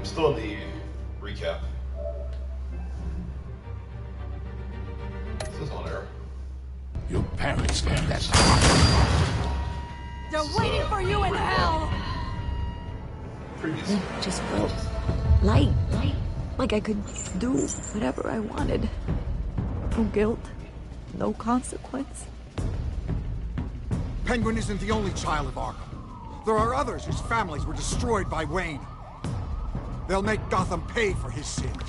Still in the recap. This is on air. Your parents learned that. They're waiting for you in hell! Previous. It just felt light. Like I could do whatever I wanted. No guilt, no consequence. Penguin isn't the only child of Arkham. There are others whose families were destroyed by Wayne. They'll make Gotham pay for his sins.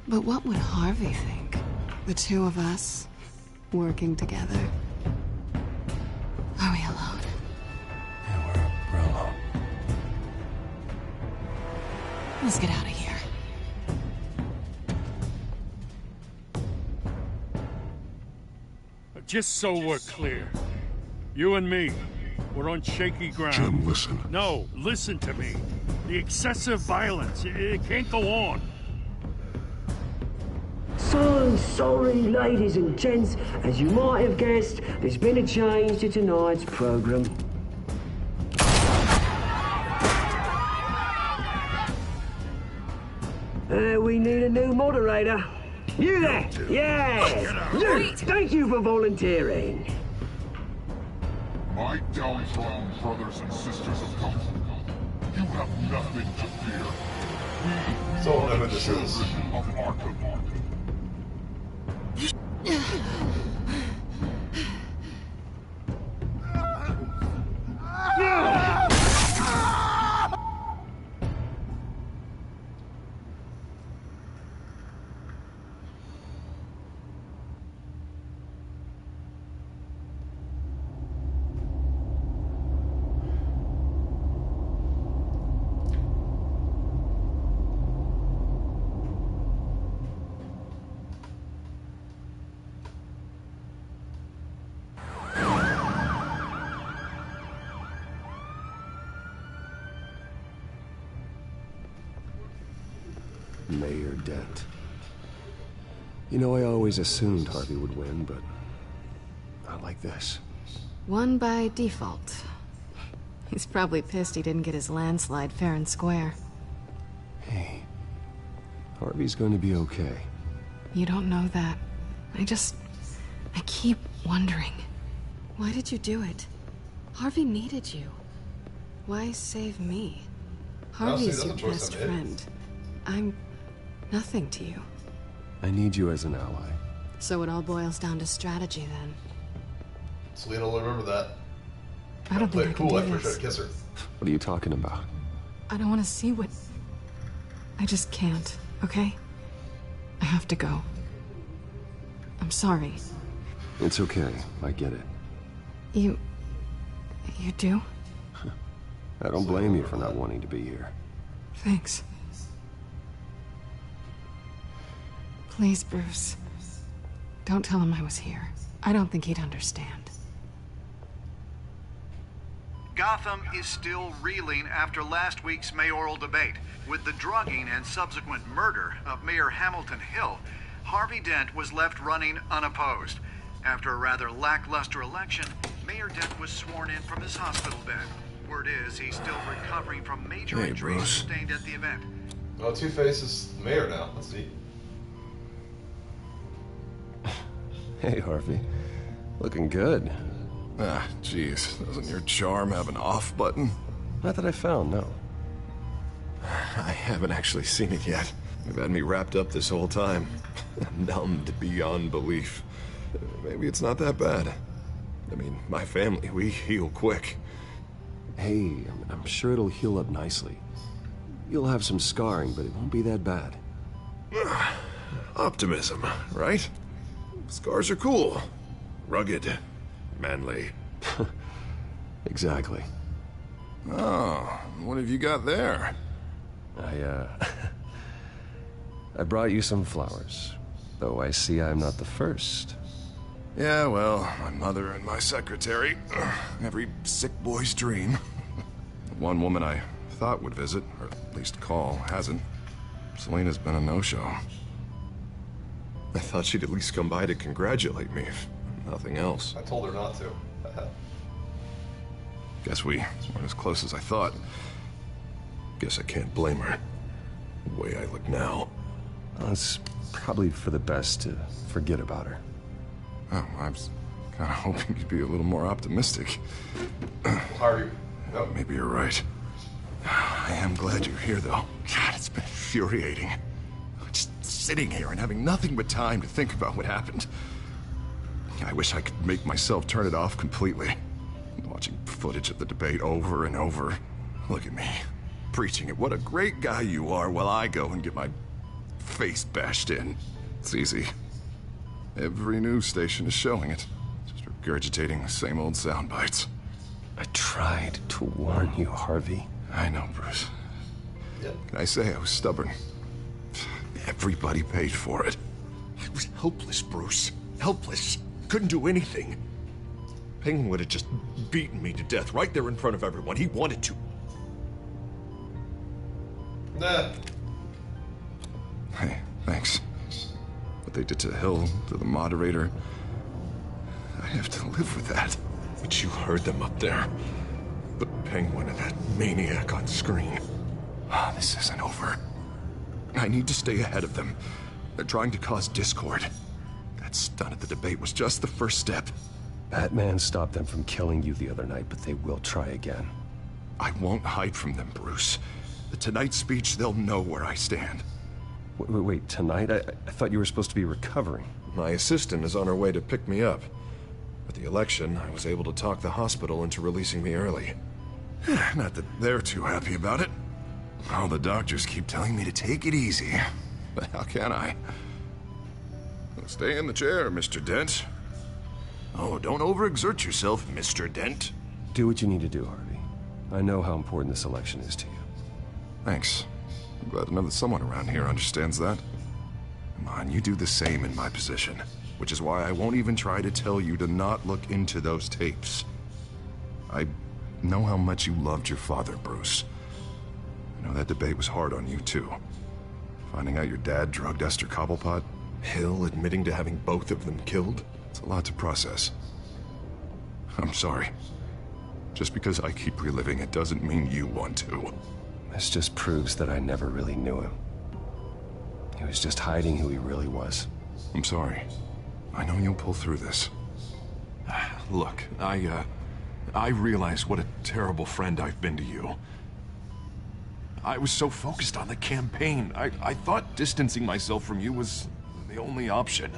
But what would Harvey think? The two of us, working together. Are we alone? Yeah, we're alone. Let's get out of here. Just so we're clear, you and me, we're on shaky ground. Jim, listen. No, listen to me. The excessive violence, it can't go on. So sorry, ladies and gents. As you might have guessed, there's been a change to tonight's program. We need a new moderator. You there? Yeah! Luke, thank you for volunteering. My downtrodden brothers and sisters of Gotham, you have nothing to fear. So I don't know who this is. Of Arkham. Mayor Dent. You know, I always assumed Harvey would win, but not like this. Won by default. He's probably pissed he didn't get his landslide fair and square. Hey, Harvey's going to be okay. You don't know that. I keep wondering. Why did you do it? Harvey needed you. Why save me? Harvey's that's a your choice best I made. friend. I'm nothing to you. I need you as an ally. So it all boils down to strategy then. Selena will remember that. I don't Play think I it can cool do after I try this. to kiss her. What are you talking about? I don't want to see what... I just can't, okay? I have to go. I'm sorry. It's okay. I get it. You do? I don't blame you for not wanting to be here. Thanks. Please, Bruce. Don't tell him I was here. I don't think he'd understand. Gotham is still reeling after last week's mayoral debate. With the drugging and subsequent murder of Mayor Hamilton Hill, Harvey Dent was left running unopposed. After a rather lackluster election, Mayor Dent was sworn in from his hospital bed. Word is he's still recovering from major injuries Bruce. sustained at the event. Oh, Two-Face is the mayor now. Let's see. Hey, Harvey. Looking good. Ah, jeez. Doesn't your charm have an off button? Not that I found, no. I haven't actually seen it yet. You've had me wrapped up this whole time. Numbed beyond belief. Maybe it's not that bad. I mean, my family, we heal quick. Hey, I'm sure it'll heal up nicely. You'll have some scarring, but it won't be that bad. Optimism, right? Scars are cool. Rugged. Manly. Exactly. Oh, what have you got there? I brought you some flowers. Though I see I'm not the first. Yeah, well, my mother and my secretary. Every sick boy's dream. One woman I thought would visit, or at least call, hasn't. Selena's been a no-show. I thought she'd at least come by to congratulate me, if nothing else. I told her not to. Guess we weren't as close as I thought. Guess I can't blame her. The way I look now. Well, it's probably for the best to forget about her. Oh, I was kind of hoping you'd be a little more optimistic. Harvey. No. Maybe you're right. I am glad you're here, though. God, it's been infuriating. Just sitting here and having nothing but time to think about what happened. I wish I could make myself turn it off completely. Watching footage of the debate over and over. Look at me, preaching it. What a great guy you are, while I go and get my face bashed in. It's easy. Every news station is showing it. Just regurgitating the same old sound bites. I tried to warn you, Harvey. I know, Bruce. Yeah. Can I say I was stubborn? Everybody paid for it. I was helpless, Bruce. Helpless. Couldn't do anything. Penguin would have just beaten me to death right there in front of everyone. He wanted to. Nah. Hey, thanks. What they did to Hill, to the moderator, I have to live with that. But you heard them up there. The Penguin and that maniac on screen. This isn't over. I need to stay ahead of them. They're trying to cause discord. That stunt at the debate was just the first step. Batman stopped them from killing you the other night, but they will try again. I won't hide from them, Bruce. Tonight's speech, they'll know where I stand. Wait, tonight? I thought you were supposed to be recovering. My assistant is on her way to pick me up. With the election, I was able to talk the hospital into releasing me early. Not that they're too happy about it. All the doctors keep telling me to take it easy. But how can I? Stay in the chair, Mr. Dent. Oh, don't overexert yourself, Mr. Dent. Do what you need to do, Harvey. I know how important this election is to you. Thanks. I'm glad to know that someone around here understands that. Come on, you do the same in my position. Which is why I won't even try to tell you to not look into those tapes. I know how much you loved your father, Bruce. I know that debate was hard on you, too. Finding out your dad drugged Esther Cobblepot, Hill admitting to having both of them killed. It's a lot to process. I'm sorry. Just because I keep reliving it doesn't mean you want to. This just proves that I never really knew him. He was just hiding who he really was. I'm sorry. I know you'll pull through this. Look, I realize what a terrible friend I've been to you. I was so focused on the campaign. I thought distancing myself from you was the only option.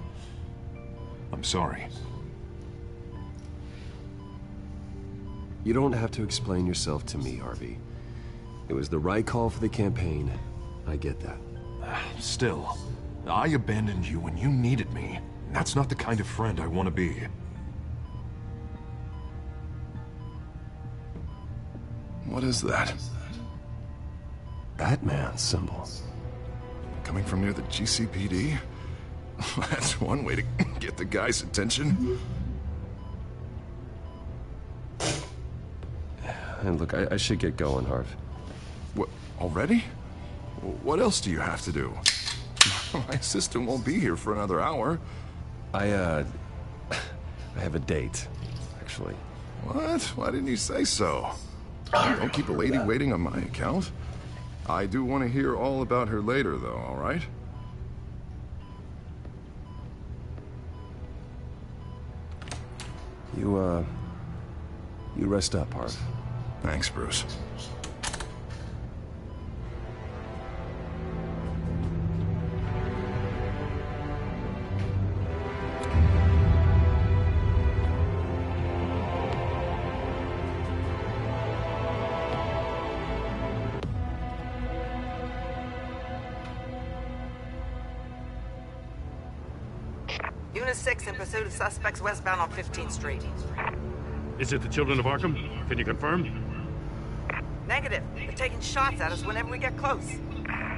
I'm sorry. You don't have to explain yourself to me, Harvey. It was the right call for the campaign. I get that. Still, I abandoned you when you needed me. That's not the kind of friend I want to be. What is that? Batman symbol. Coming from near the GCPD? That's one way to get the guy's attention. And look, I should get going, Harv. What, already? What else do you have to do? My assistant won't be here for another hour. I have a date, actually. What? Why didn't you say so? Don't keep a lady waiting on my account. I do want to hear all about her later, though, all right? You rest up, Harv. Thanks, Bruce. Unit 6 in pursuit of suspects westbound on 15th Street. Is it the Children of Arkham? Can you confirm? Negative. They're taking shots at us whenever we get close.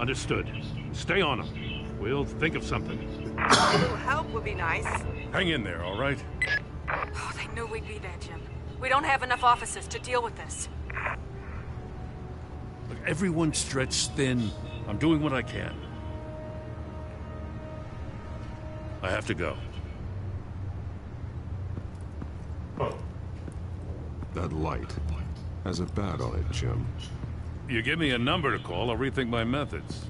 Understood. Stay on them. We'll think of something. A little help would be nice. Hang in there, all right? Oh, they knew we'd be there, Jim. We don't have enough officers to deal with this. Look, everyone's stretched thin. I'm doing what I can. I have to go. That light has a bat on it, Jim. You give me a number to call, I'll rethink my methods.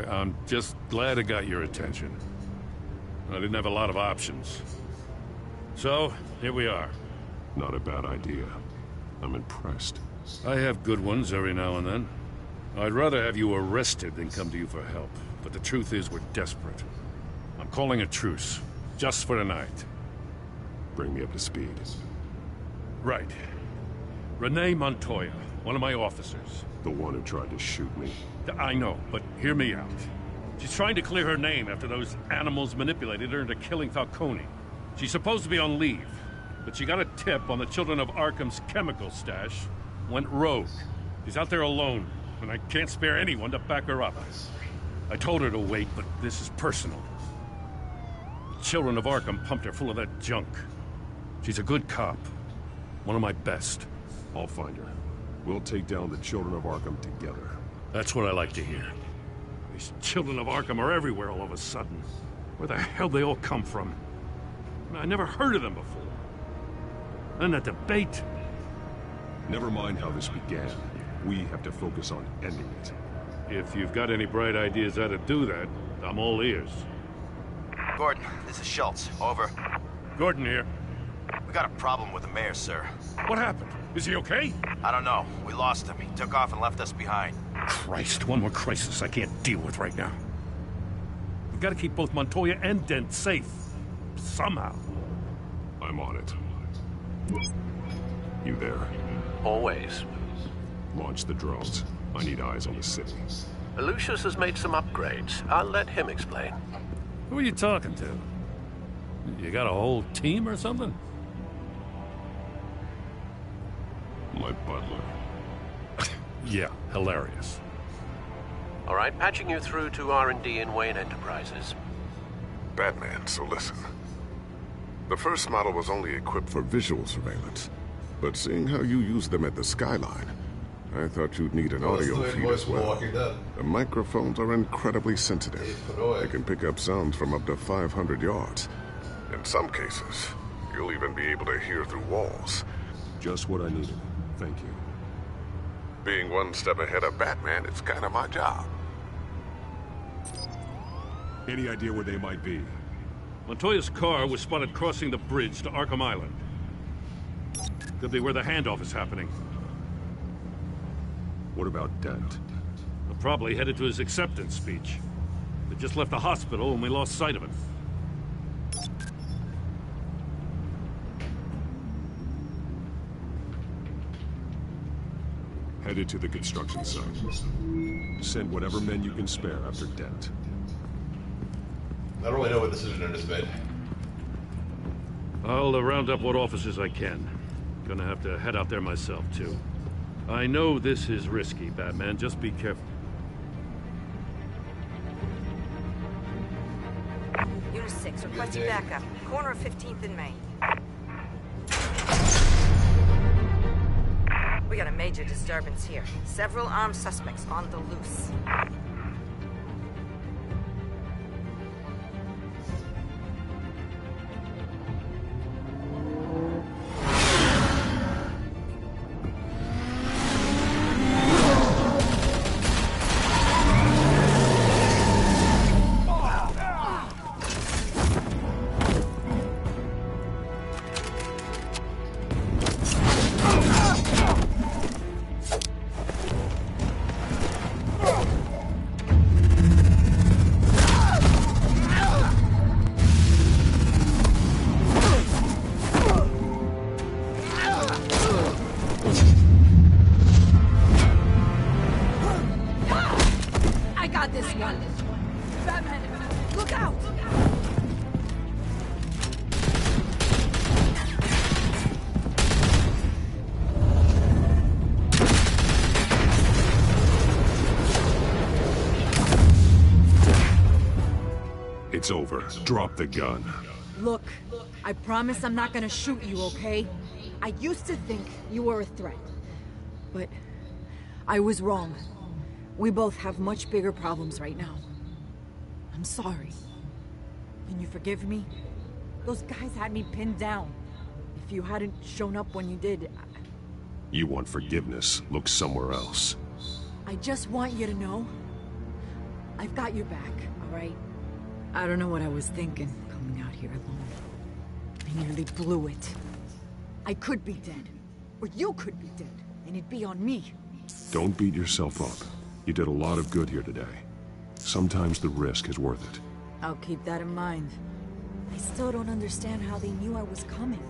I'm just glad it got your attention. I didn't have a lot of options. So, here we are. Not a bad idea. I'm impressed. I have good ones every now and then. I'd rather have you arrested than come to you for help. But the truth is, we're desperate. I'm calling a truce. Just for tonight. Bring me up to speed. Right. Renee Montoya, one of my officers. The one who tried to shoot me. I know, but hear me out. She's trying to clear her name after those animals manipulated her into killing Falcone. She's supposed to be on leave, but she got a tip on the Children of Arkham's chemical stash, went rogue. She's out there alone, and I can't spare anyone to back her up. I told her to wait, but this is personal. The Children of Arkham pumped her full of that junk. She's a good cop. One of my best. I'll find her. We'll take down the Children of Arkham together. That's what I like to hear. These Children of Arkham are everywhere all of a sudden. Where the hell they all come from? I never heard of them before. And that debate. Never mind how this began. We have to focus on ending it. If you've got any bright ideas how to do that, I'm all ears. Gordon, this is Schultz. Over. Gordon here. We got a problem with the mayor, sir. What happened? Is he okay? I don't know. We lost him. He took off and left us behind. Christ, one more crisis I can't deal with right now. We've got to keep both Montoya and Dent safe. Somehow. I'm on it. You there? Always. Launch the drones. I need eyes on the city. Lucius has made some upgrades. I'll let him explain. Who are you talking to? You got a whole team or something? My butler. Yeah, hilarious. All right, patching you through to R&D in Wayne Enterprises. Batman, so listen. The first model was only equipped for visual surveillance. But seeing how you use them at the Skyline, I thought you'd need an audio feed as well. The microphones are incredibly sensitive. They can pick up sounds from up to 500 yards. In some cases, you'll even be able to hear through walls. Just what I needed. Thank you. Being one step ahead of Batman, it's kind of my job. Any idea where they might be? Montoya's car was spotted crossing the bridge to Arkham Island. Could be where the handoff is happening. What about Dent? We're probably headed to his acceptance speech. They just left the hospital and we lost sight of him. Headed to the construction site. Send whatever men you can spare after Dent. I don't really know what decision I just made. I'll round up what officers I can. Gonna have to head out there myself, too. I know this is risky, Batman. Just be careful. Unit 6, requesting backup. Corner of 15th and Main. We got a major disturbance here. Several armed suspects on the loose. It's over. Drop the gun. Look, I promise I'm not gonna shoot you, okay? I used to think you were a threat. But I was wrong. We both have much bigger problems right now. I'm sorry. Can you forgive me? Those guys had me pinned down. If you hadn't shown up when you did, You want forgiveness, look somewhere else. I just want you to know, I've got your back, all right? I don't know what I was thinking, coming out here alone. I nearly blew it. I could be dead, or you could be dead, and it'd be on me. Don't beat yourself up. You did a lot of good here today. Sometimes the risk is worth it. I'll keep that in mind. I still don't understand how they knew I was coming.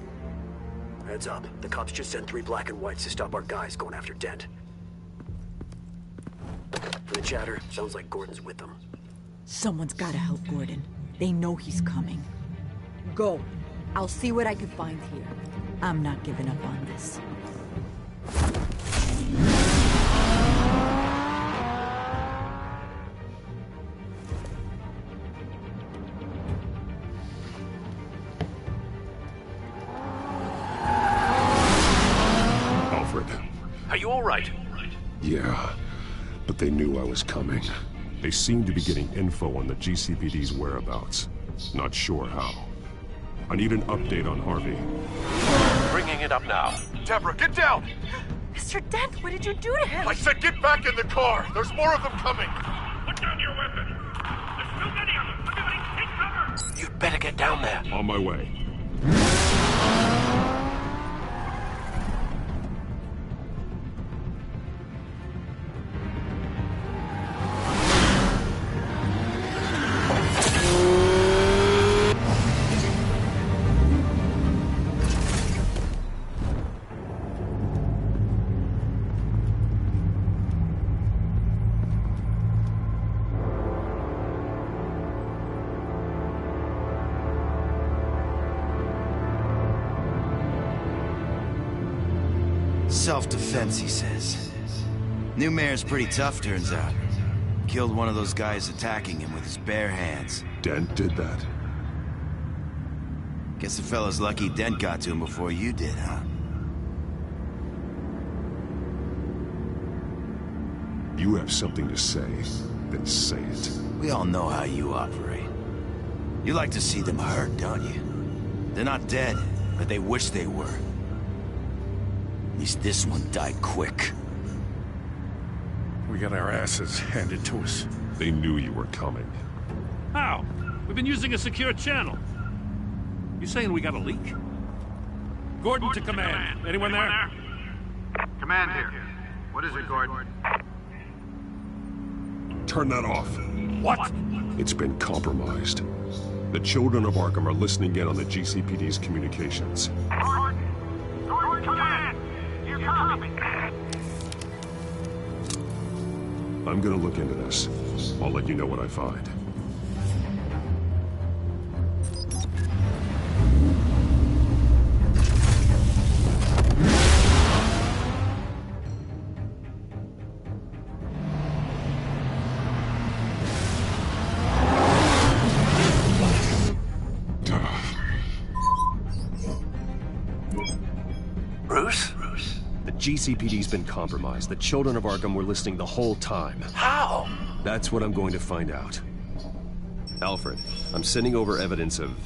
Heads up. The cops just sent 3 black and whites to stop our guys going after Dent. From the chatter, sounds like Gordon's with them. Someone's gotta help Gordon. They know he's coming. Go. I'll see what I can find here. I'm not giving up on this. Alfred. Are you all right? Yeah, but they knew I was coming. They seem to be getting info on the GCPD's whereabouts. Not sure how. I need an update on Harvey. Bringing it up now. Deborah, get down! Mr. Dent, what did you do to him? I said get back in the car! There's more of them coming! Put down your weapon! There's too many of them! Everybody take cover! You'd better get down there. On my way. Self-defense, he says. New mayor's pretty tough, turns out. Killed one of those guys attacking him with his bare hands. Dent did that? Guess the fella's lucky Dent got to him before you did, huh? You have something to say, then say it. We all know how you operate. You like to see them hurt, don't you? They're not dead, but they wish they were. At least this one died quick. We got our asses handed to us. They knew you were coming. How? We've been using a secure channel. You saying we got a leak? Gordon to command. Anyone there? Command here. What is it, Gordon? Turn that off. What? It's been compromised. The children of Arkham are listening in on the GCPD's communications. Gordon command! You copy? I'm gonna look into this. I'll let you know what I find. Bruce? The GCPD's been compromised. The children of Arkham were listening the whole time. How? That's what I'm going to find out. Alfred, I'm sending over evidence of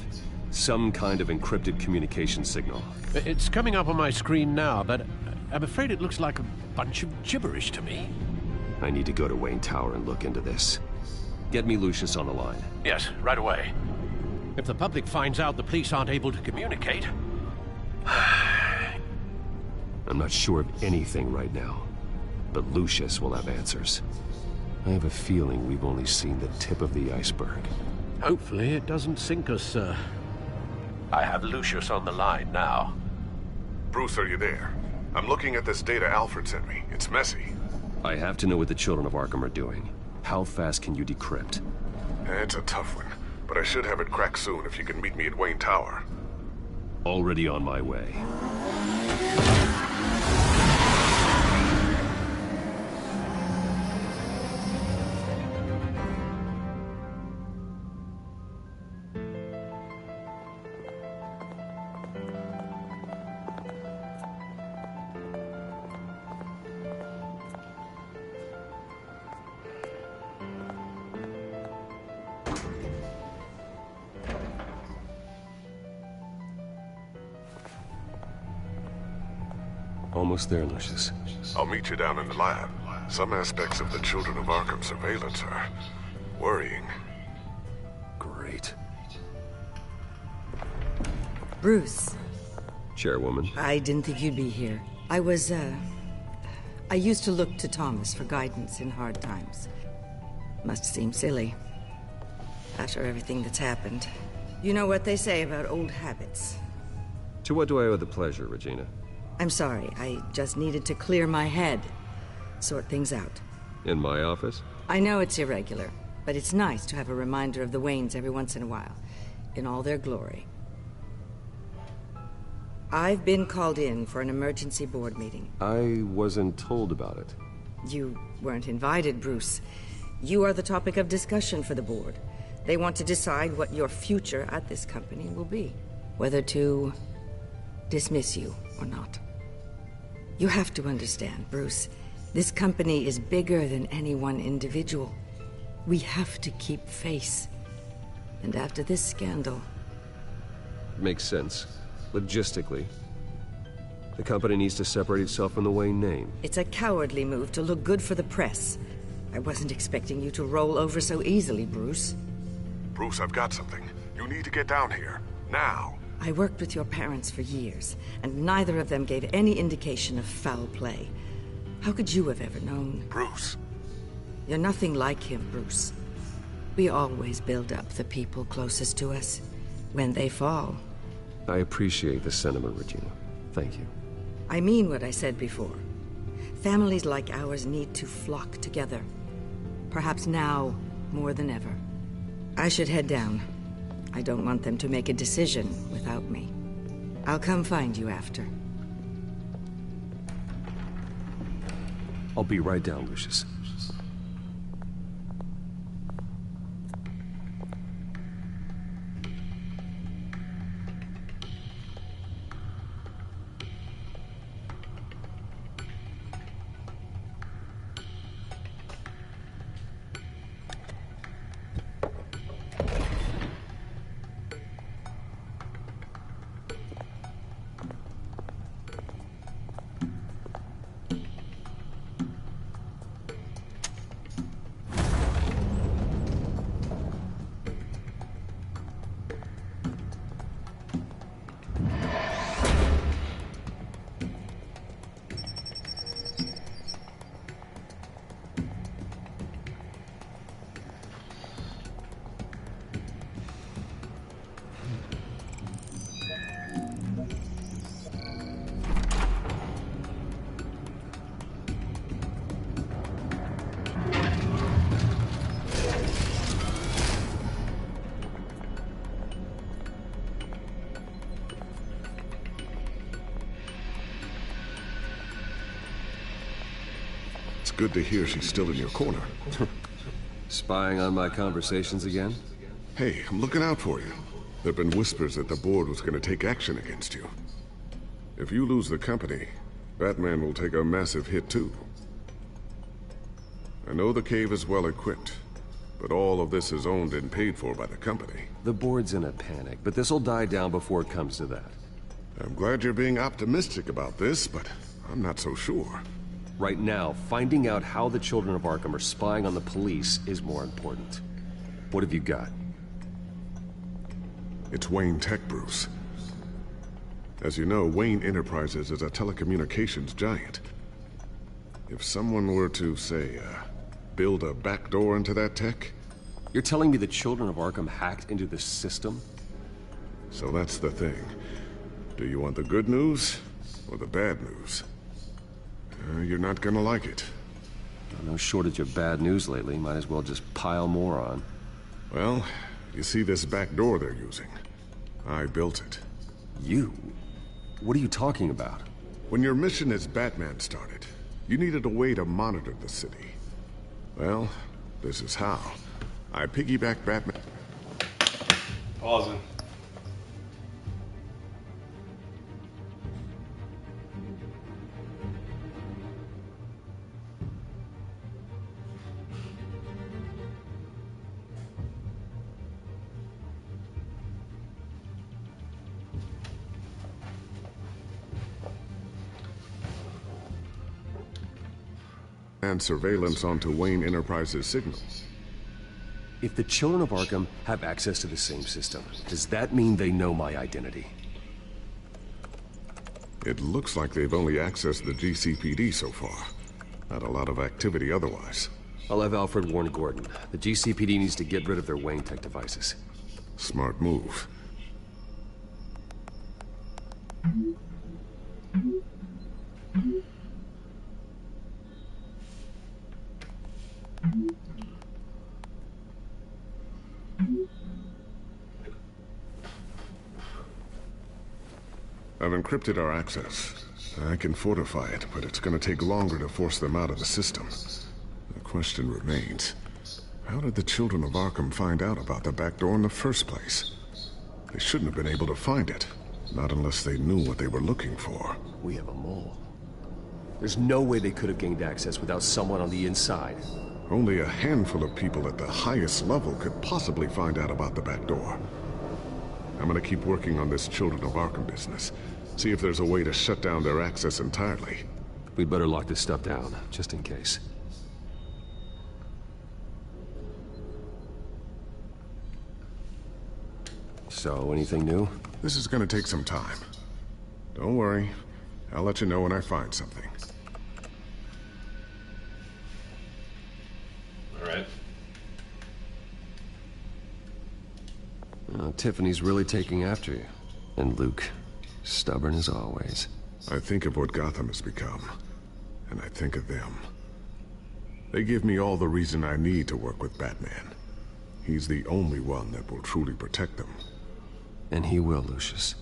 some kind of encrypted communication signal. It's coming up on my screen now, but I'm afraid it looks like a bunch of gibberish to me. I need to go to Wayne Tower and look into this. Get me Lucius on the line. Yes, right away. If the public finds out the police aren't able to communicate... I'm not sure of anything right now, but Lucius will have answers. I have a feeling we've only seen the tip of the iceberg. Hopefully it doesn't sink us, sir. I have Lucius on the line now. Bruce, are you there? I'm looking at this data Alfred sent me. It's messy. I have to know what the children of Arkham are doing. How fast can you decrypt? It's a tough one, but I should have it cracked soon if you can meet me at Wayne Tower. Already on my way. Almost there, Lucius. I'll meet you down in the lab. Some aspects of the Children of Arkham surveillance are worrying. Great. Bruce. Chairwoman. I didn't think you'd be here. I used to look to Thomas for guidance in hard times. Must seem silly. After everything that's happened. You know what they say about old habits. To what do I owe the pleasure, Regina? I'm sorry, I just needed to clear my head. Sort things out. In my office? I know it's irregular, but it's nice to have a reminder of the Waynes every once in a while. In all their glory. I've been called in for an emergency board meeting. I wasn't told about it. You weren't invited, Bruce. You are the topic of discussion for the board. They want to decide what your future at this company will be. Whether to dismiss you or not. You have to understand, Bruce. This company is bigger than any one individual. We have to keep face. And after this scandal... Makes sense. Logistically. The company needs to separate itself from the Wayne name. It's a cowardly move to look good for the press. I wasn't expecting you to roll over so easily, Bruce. Bruce, I've got something. You need to get down here. Now. I worked with your parents for years, and neither of them gave any indication of foul play. How could you have ever known? Bruce. You're nothing like him, Bruce. We always build up the people closest to us. When they fall... I appreciate the sentiment, Regina. Thank you. I mean what I said before. Families like ours need to flock together. Perhaps now, more than ever. I should head down. I don't want them to make a decision without me. I'll come find you after. I'll be right down, Lucius. Good to hear she's still in your corner. Spying on my conversations again? Hey, I'm looking out for you. There've been whispers that the board was going to take action against you. If you lose the company, Batman will take a massive hit too. I know the cave is well equipped, but all of this is owned and paid for by the company. The board's in a panic, but this'll die down before it comes to that. I'm glad you're being optimistic about this, but I'm not so sure. Right now, finding out how the Children of Arkham are spying on the police is more important. What have you got? It's Wayne Tech, Bruce. As you know, Wayne Enterprises is a telecommunications giant. If someone were to, say, build a backdoor into that tech... You're telling me the Children of Arkham hacked into the system? So that's the thing. Do you want the good news or the bad news? You're not gonna like it. No shortage of bad news lately. Might as well just pile more on. Well, you see this back door they're using? I built it. You? What are you talking about? When your mission as Batman started, you needed a way to monitor the city. Well, this is how. I piggybacked Batman... Pausing. and surveillance onto Wayne Enterprises' signal. If the Children of Arkham have access to the same system, does that mean they know my identity? It looks like they've only accessed the GCPD so far. Not a lot of activity otherwise. I'll have Alfred warn Gordon. The GCPD needs to get rid of their Wayne Tech devices. Smart move. I've encrypted our access. I can fortify it, but it's going to take longer to force them out of the system. The question remains, how did the Children of Arkham find out about the back door in the first place? They shouldn't have been able to find it, not unless they knew what they were looking for. We have a mole. There's no way they could have gained access without someone on the inside. Only a handful of people at the highest level could possibly find out about the back door. I'm gonna keep working on this Children of Arkham business. See if there's a way to shut down their access entirely. We'd better lock this stuff down, just in case. So, anything new? This is gonna take some time. Don't worry. I'll let you know when I find something. Alright. Tiffany's really taking after you. And Luke, stubborn as always. I think of what Gotham has become, and I think of them. They give me all the reason I need to work with Batman. He's the only one that will truly protect them. And he will, Lucius.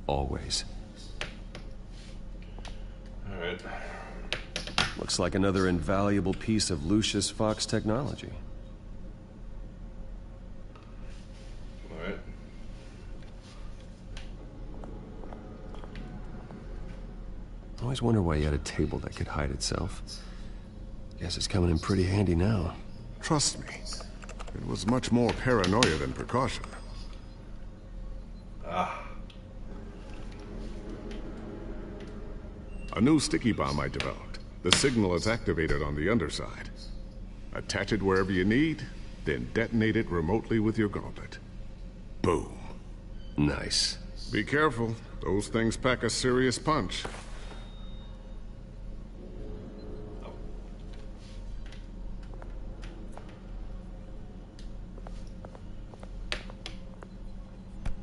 Always. Alright. Looks like another invaluable piece of Lucius Fox technology. Alright. I always wonder why he had a table that could hide itself. Guess it's coming in pretty handy now. Trust me, it was much more paranoia than precaution. A new sticky bomb I developed. The signal is activated on the underside. Attach it wherever you need, then detonate it remotely with your gauntlet. Boom. Nice. Be careful. Those things pack a serious punch.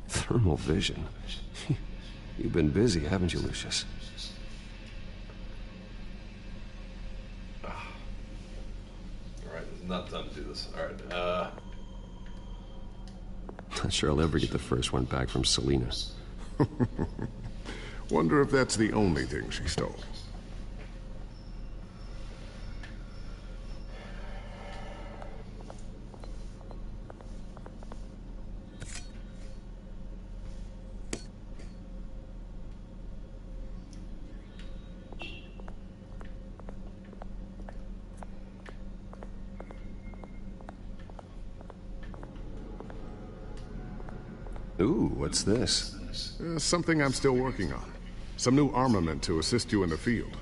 Thermal vision. You've been busy, haven't you, Lucius? Alright, this is not time to do this. Alright, Not sure I'll ever get the first one back from Selina. Wonder if that's the only thing she stole. Ooh, what's this? Something I'm still working on. Some new armament to assist you in the field.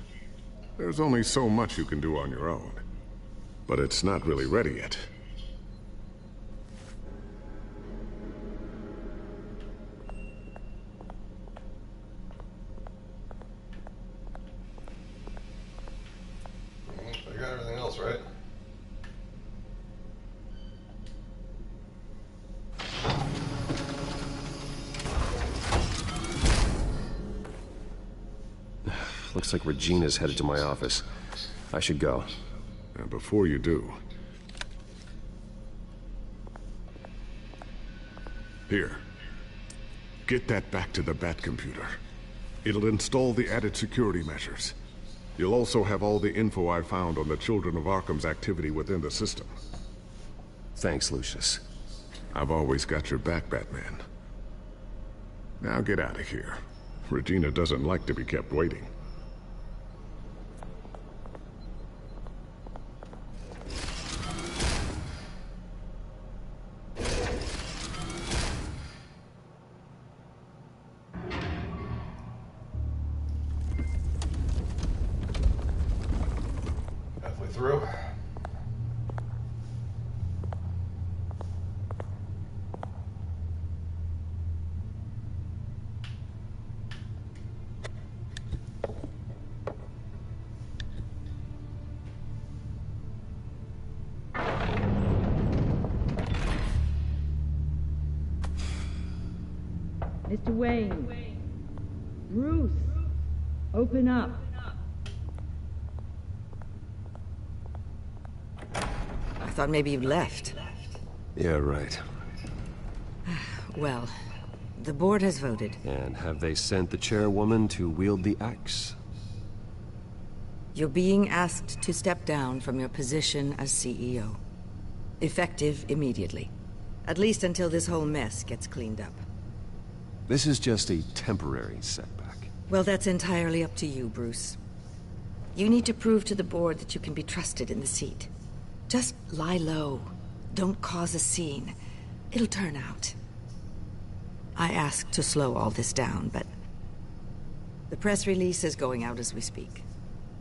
There's only so much you can do on your own. But it's not really ready yet. I got everything else, right? Looks like Regina's headed to my office. I should go. And before you do... Here. Get that back to the Batcomputer. It'll install the added security measures. You'll also have all the info I found on the Children of Arkham's activity within the system. Thanks, Lucius. I've always got your back, Batman. Now get out of here. Regina doesn't like to be kept waiting. Definitely through. Mr. Wayne. Bruce. Open up. I thought maybe you'd left. Yeah, right. Well, the board has voted. And have they sent the chairwoman to wield the axe? You're being asked to step down from your position as CEO. Effective immediately. At least until this whole mess gets cleaned up. This is just a temporary setback. Well, that's entirely up to you, Bruce. You need to prove to the board that you can be trusted in the seat. Just lie low. Don't cause a scene. It'll turn out. I asked to slow all this down, but the press release is going out as we speak.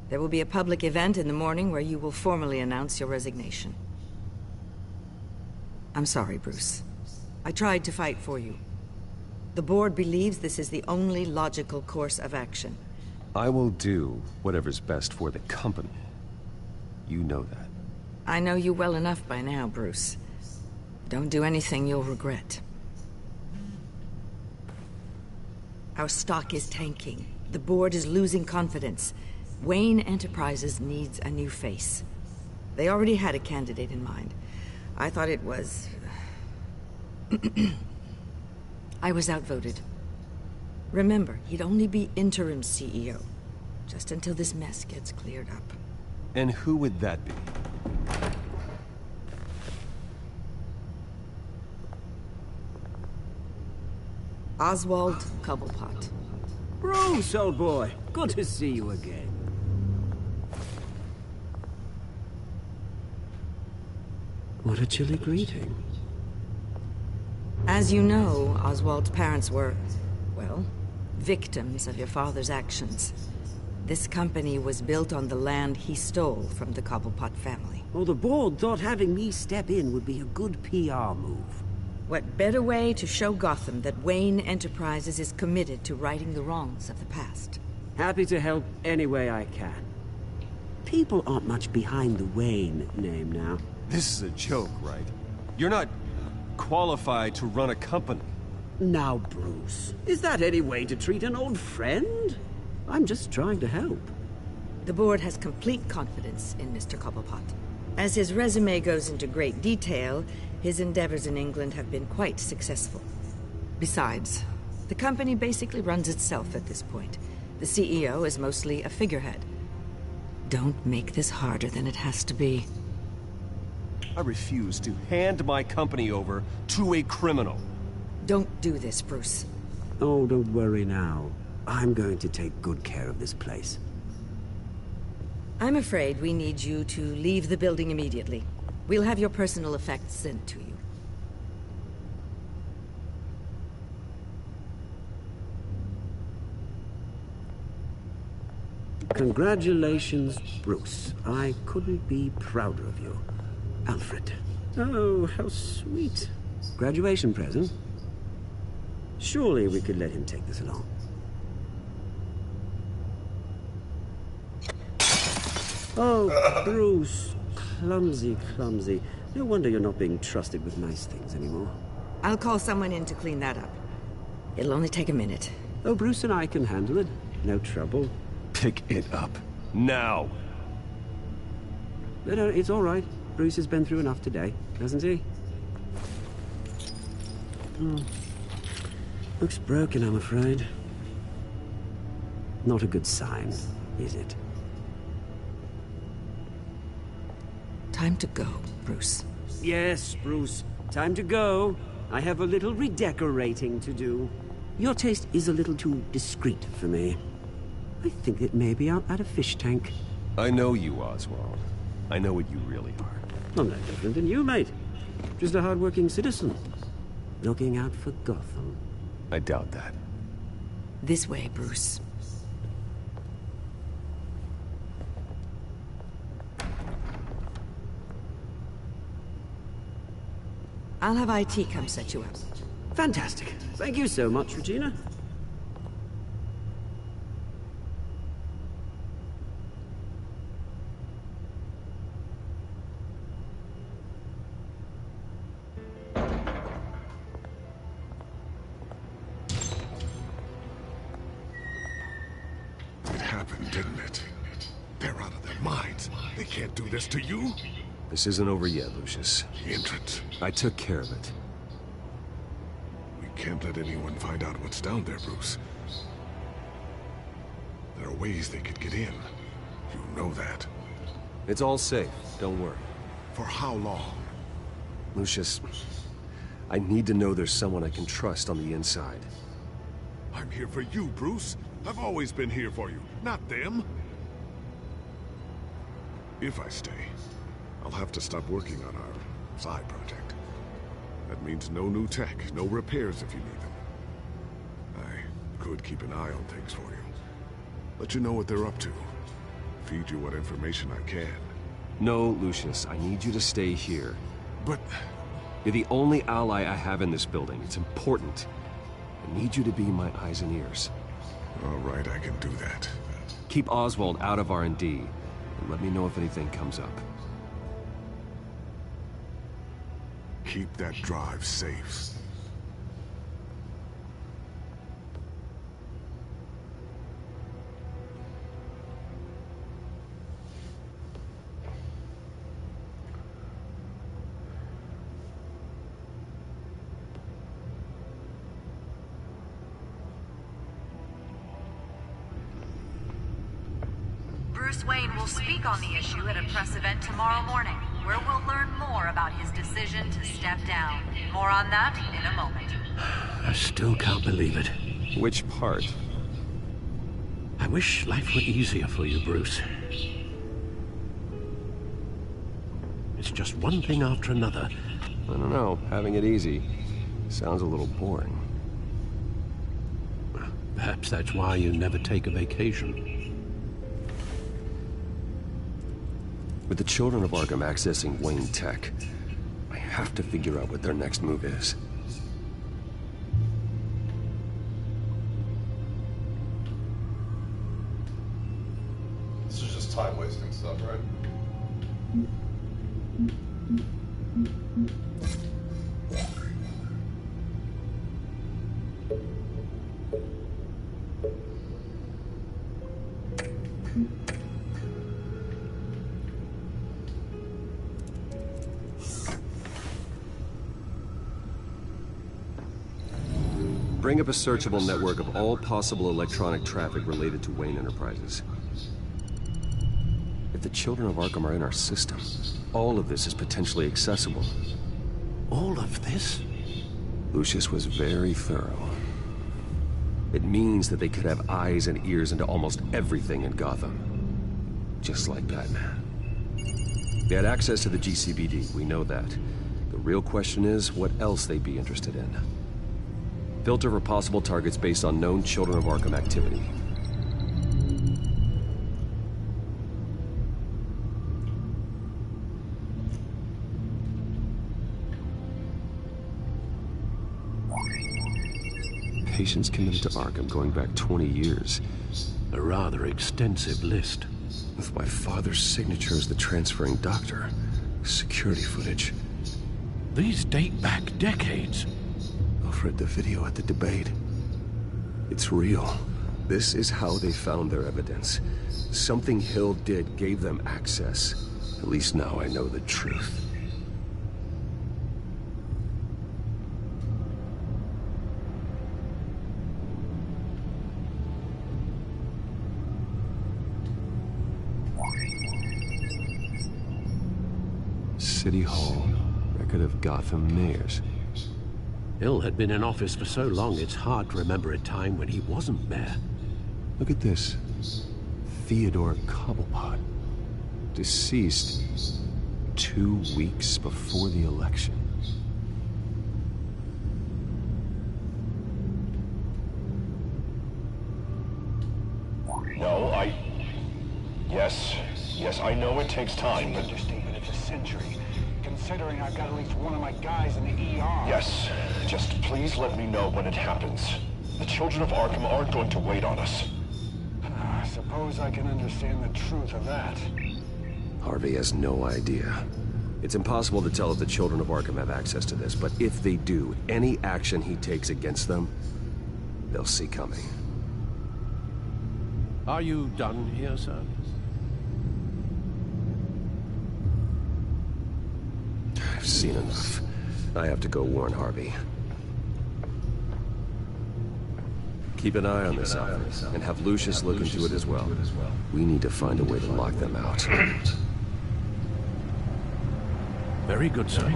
There will be a public event in the morning where you will formally announce your resignation. I'm sorry, Bruce. I tried to fight for you. The board believes this is the only logical course of action. I will do whatever's best for the company. You know that. I know you well enough by now, Bruce. Don't do anything you'll regret. Our stock is tanking. The board is losing confidence. Wayne Enterprises needs a new face. They already had a candidate in mind. I thought it was... I was outvoted. Remember, he'd only be interim CEO, just until this mess gets cleared up. And who would that be? Oswald Cobblepot. Bruce, old boy. Good to see you again. What a chilly greeting. As you know, Oswald's parents were, well, victims of your father's actions. This company was built on the land he stole from the Cobblepot family. Well, the board thought having me step in would be a good PR move. What better way to show Gotham that Wayne Enterprises is committed to righting the wrongs of the past? Happy to help any way I can. People aren't much behind the Wayne name now. This is a joke, right? You're not qualified to run a company. Now, Bruce, is that any way to treat an old friend? I'm just trying to help. The board has complete confidence in Mr. Cobblepot. As his resume goes into great detail, his endeavors in England have been quite successful. Besides, the company basically runs itself at this point. The CEO is mostly a figurehead. Don't make this harder than it has to be. I refuse to hand my company over to a criminal. Don't do this, Bruce. Oh, don't worry now. I'm going to take good care of this place. I'm afraid we need you to leave the building immediately. We'll have your personal effects sent to you. Congratulations, Bruce. I couldn't be prouder of you. Alfred. Oh, how sweet. Graduation present? Surely we could let him take this along. Oh, Bruce. Clumsy, clumsy. No wonder you're not being trusted with nice things anymore. I'll call someone in to clean that up. It'll only take a minute. Oh, Bruce and I can handle it. No trouble. Pick it up. Now! No, it's all right. Bruce has been through enough today, hasn't he? Looks broken, I'm afraid. Not a good sign, is it? Time to go, Bruce. Yes, Bruce. Time to go. I have a little redecorating to do. Your taste is a little too discreet for me. I think that maybe I'm at a fish tank. I know you, Oswald. I know what you really are. I'm no different than you, mate. Just a hard-working citizen. Looking out for Gotham. I doubt that. This way, Bruce. I'll have IT come set you up. Fantastic. Thank you so much, Regina. It happened, didn't it? They're out of their minds. They can't do this to you. This isn't over yet, Lucius. The entrance. I took care of it. We can't let anyone find out what's down there, Bruce. There are ways they could get in. You know that. It's all safe. Don't worry. For how long? Lucius, I need to know there's someone I can trust on the inside. I'm here for you, Bruce. I've always been here for you, not them. If I stay, I'll have to stop working on our side project. That means no new tech, no repairs if you need them. I could keep an eye on things for you. Let you know what they're up to. Feed you what information I can. No, Lucius, I need you to stay here. But... You're the only ally I have in this building. It's important. I need you to be my eyes and ears. All right, I can do that. Keep Oswald out of R&D, and let me know if anything comes up. Keep that drive safe. Bruce Wayne will speak on the issue at a press event tomorrow morning, where we'll learn more about his decision to step down. More on that in a moment. I still can't believe it. Which part? I wish life were easier for you, Bruce. It's just one thing after another. I don't know. Having it easy sounds a little boring. Perhaps that's why you never take a vacation. With the children of Arkham accessing Wayne Tech, I have to figure out what their next move is. This is just time-wasting stuff, right? Bring up a searchable network of all possible electronic traffic related to Wayne Enterprises. If the children of Arkham are in our system, all of this is potentially accessible. All of this? Lucius was very thorough. It means that they could have eyes and ears into almost everything in Gotham. Just like Batman. They had access to the GCPD, we know that. The real question is, what else they'd be interested in. Filter for possible targets based on known Children of Arkham activity. Patients committed to Arkham going back 20 years. A rather extensive list. With my father's signature as the transferring doctor. Security footage. These date back decades. Alfred, the video at the debate. It's real. This is how they found their evidence. Something Hill did gave them access. At least now I know the truth. City Hall. Record of Gotham mayors. Hill had been in office for so long, it's hard to remember a time when he wasn't mayor. Look at this. Theodore Cobblepot. Deceased 2 weeks before the election. No, Yes, I know it takes time, but... Understatement of the century. considering I've got at least one of my guys in the ER. Yes. Just please let me know when it happens. The children of Arkham aren't going to wait on us. I suppose I can understand the truth of that. Harvey has no idea. It's impossible to tell if the children of Arkham have access to this, but if they do, any action he takes against them, they'll see coming. Are you done here, sir? I've seen enough. I have to go warn Harvey. Keep an eye on this office, and have Lucius look into it as well. We need to find a way to lock them out. Very good, sir.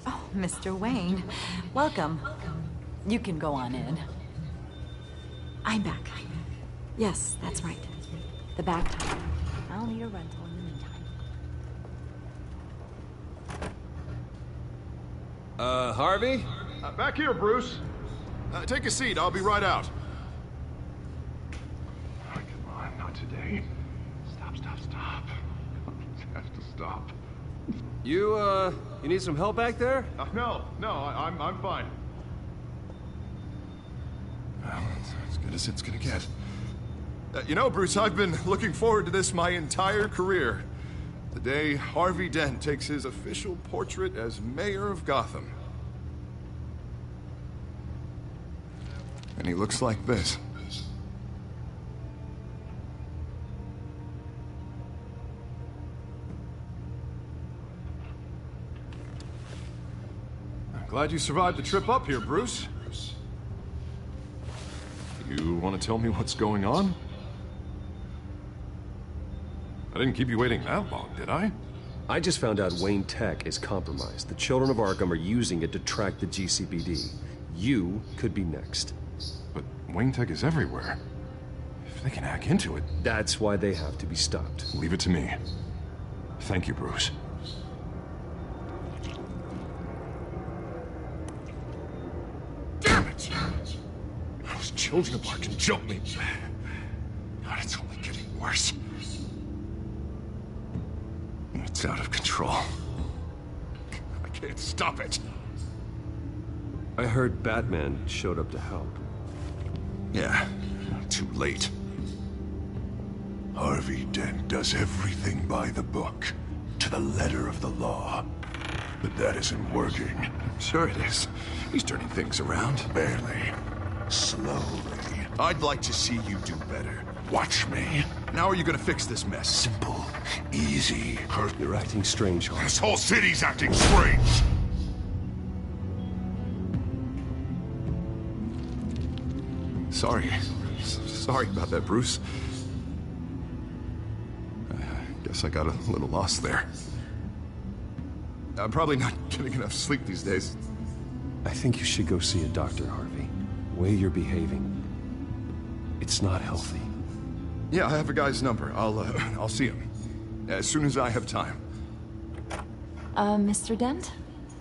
Oh, Mr. Wayne, welcome. You can go on in. I'm back. Yes, that's right. The back time. I'll need a rental in the meantime. Harvey? Back here, Bruce. Take a seat. I'll be right out. Oh, come on, not today. Stop. You have to stop. You need some help back there? No, I'm fine. Well, it's as good as it's gonna get. You know, Bruce, I've been looking forward to this my entire career. The day Harvey Dent takes his official portrait as mayor of Gotham. And he looks like this. I'm glad you survived the trip up here, Bruce. You want to tell me what's going on? I didn't keep you waiting that long, did I? I just found out Wayne Tech is compromised. The children of Arkham are using it to track the GCPD. You could be next. But Wayne Tech is everywhere. If they can hack into it... That's why they have to be stopped. Leave it to me. Thank you, Bruce. Damn it! Those children of Arkham jumped me. God, it's only getting worse. It's out of control. I can't stop it. I heard Batman showed up to help. Yeah, too late. Harvey Dent does everything by the book, to the letter of the law. But that isn't working. Sure it is. He's turning things around. Barely. Slowly. I'd like to see you do better. Watch me. How are you gonna fix this mess? Simple. Easy. You're acting strange, Harvey. This whole city's acting strange! Sorry. Sorry about that, Bruce. I guess I got a little lost there. I'm probably not getting enough sleep these days. I think you should go see a doctor, Harvey. The way you're behaving, it's not healthy. Yeah, I have a guy's number. I'll see him as soon as I have time. Mr. Dent?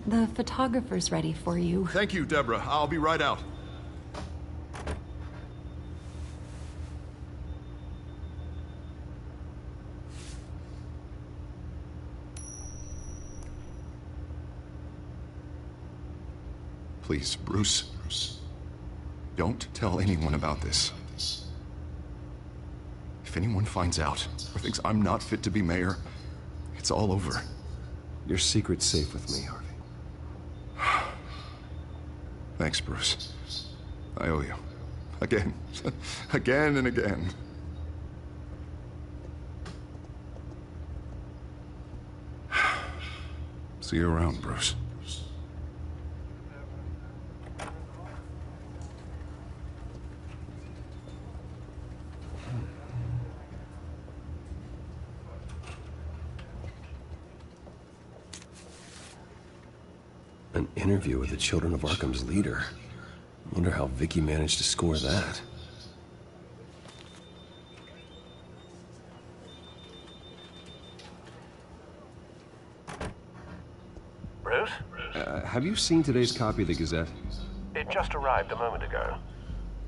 The photographer's ready for you. Thank you, Deborah. I'll be right out. Please, Bruce. Don't tell anyone about this. If anyone finds out or thinks I'm not fit to be mayor, it's all over. Your secret's safe with me, Harvey. Thanks, Bruce. I owe you. Again. Again and again. See you around, Bruce. An interview with the Children of Arkham's leader. Wonder how Vicky managed to score that. Bruce? Have you seen today's copy of the Gazette? It just arrived a moment ago.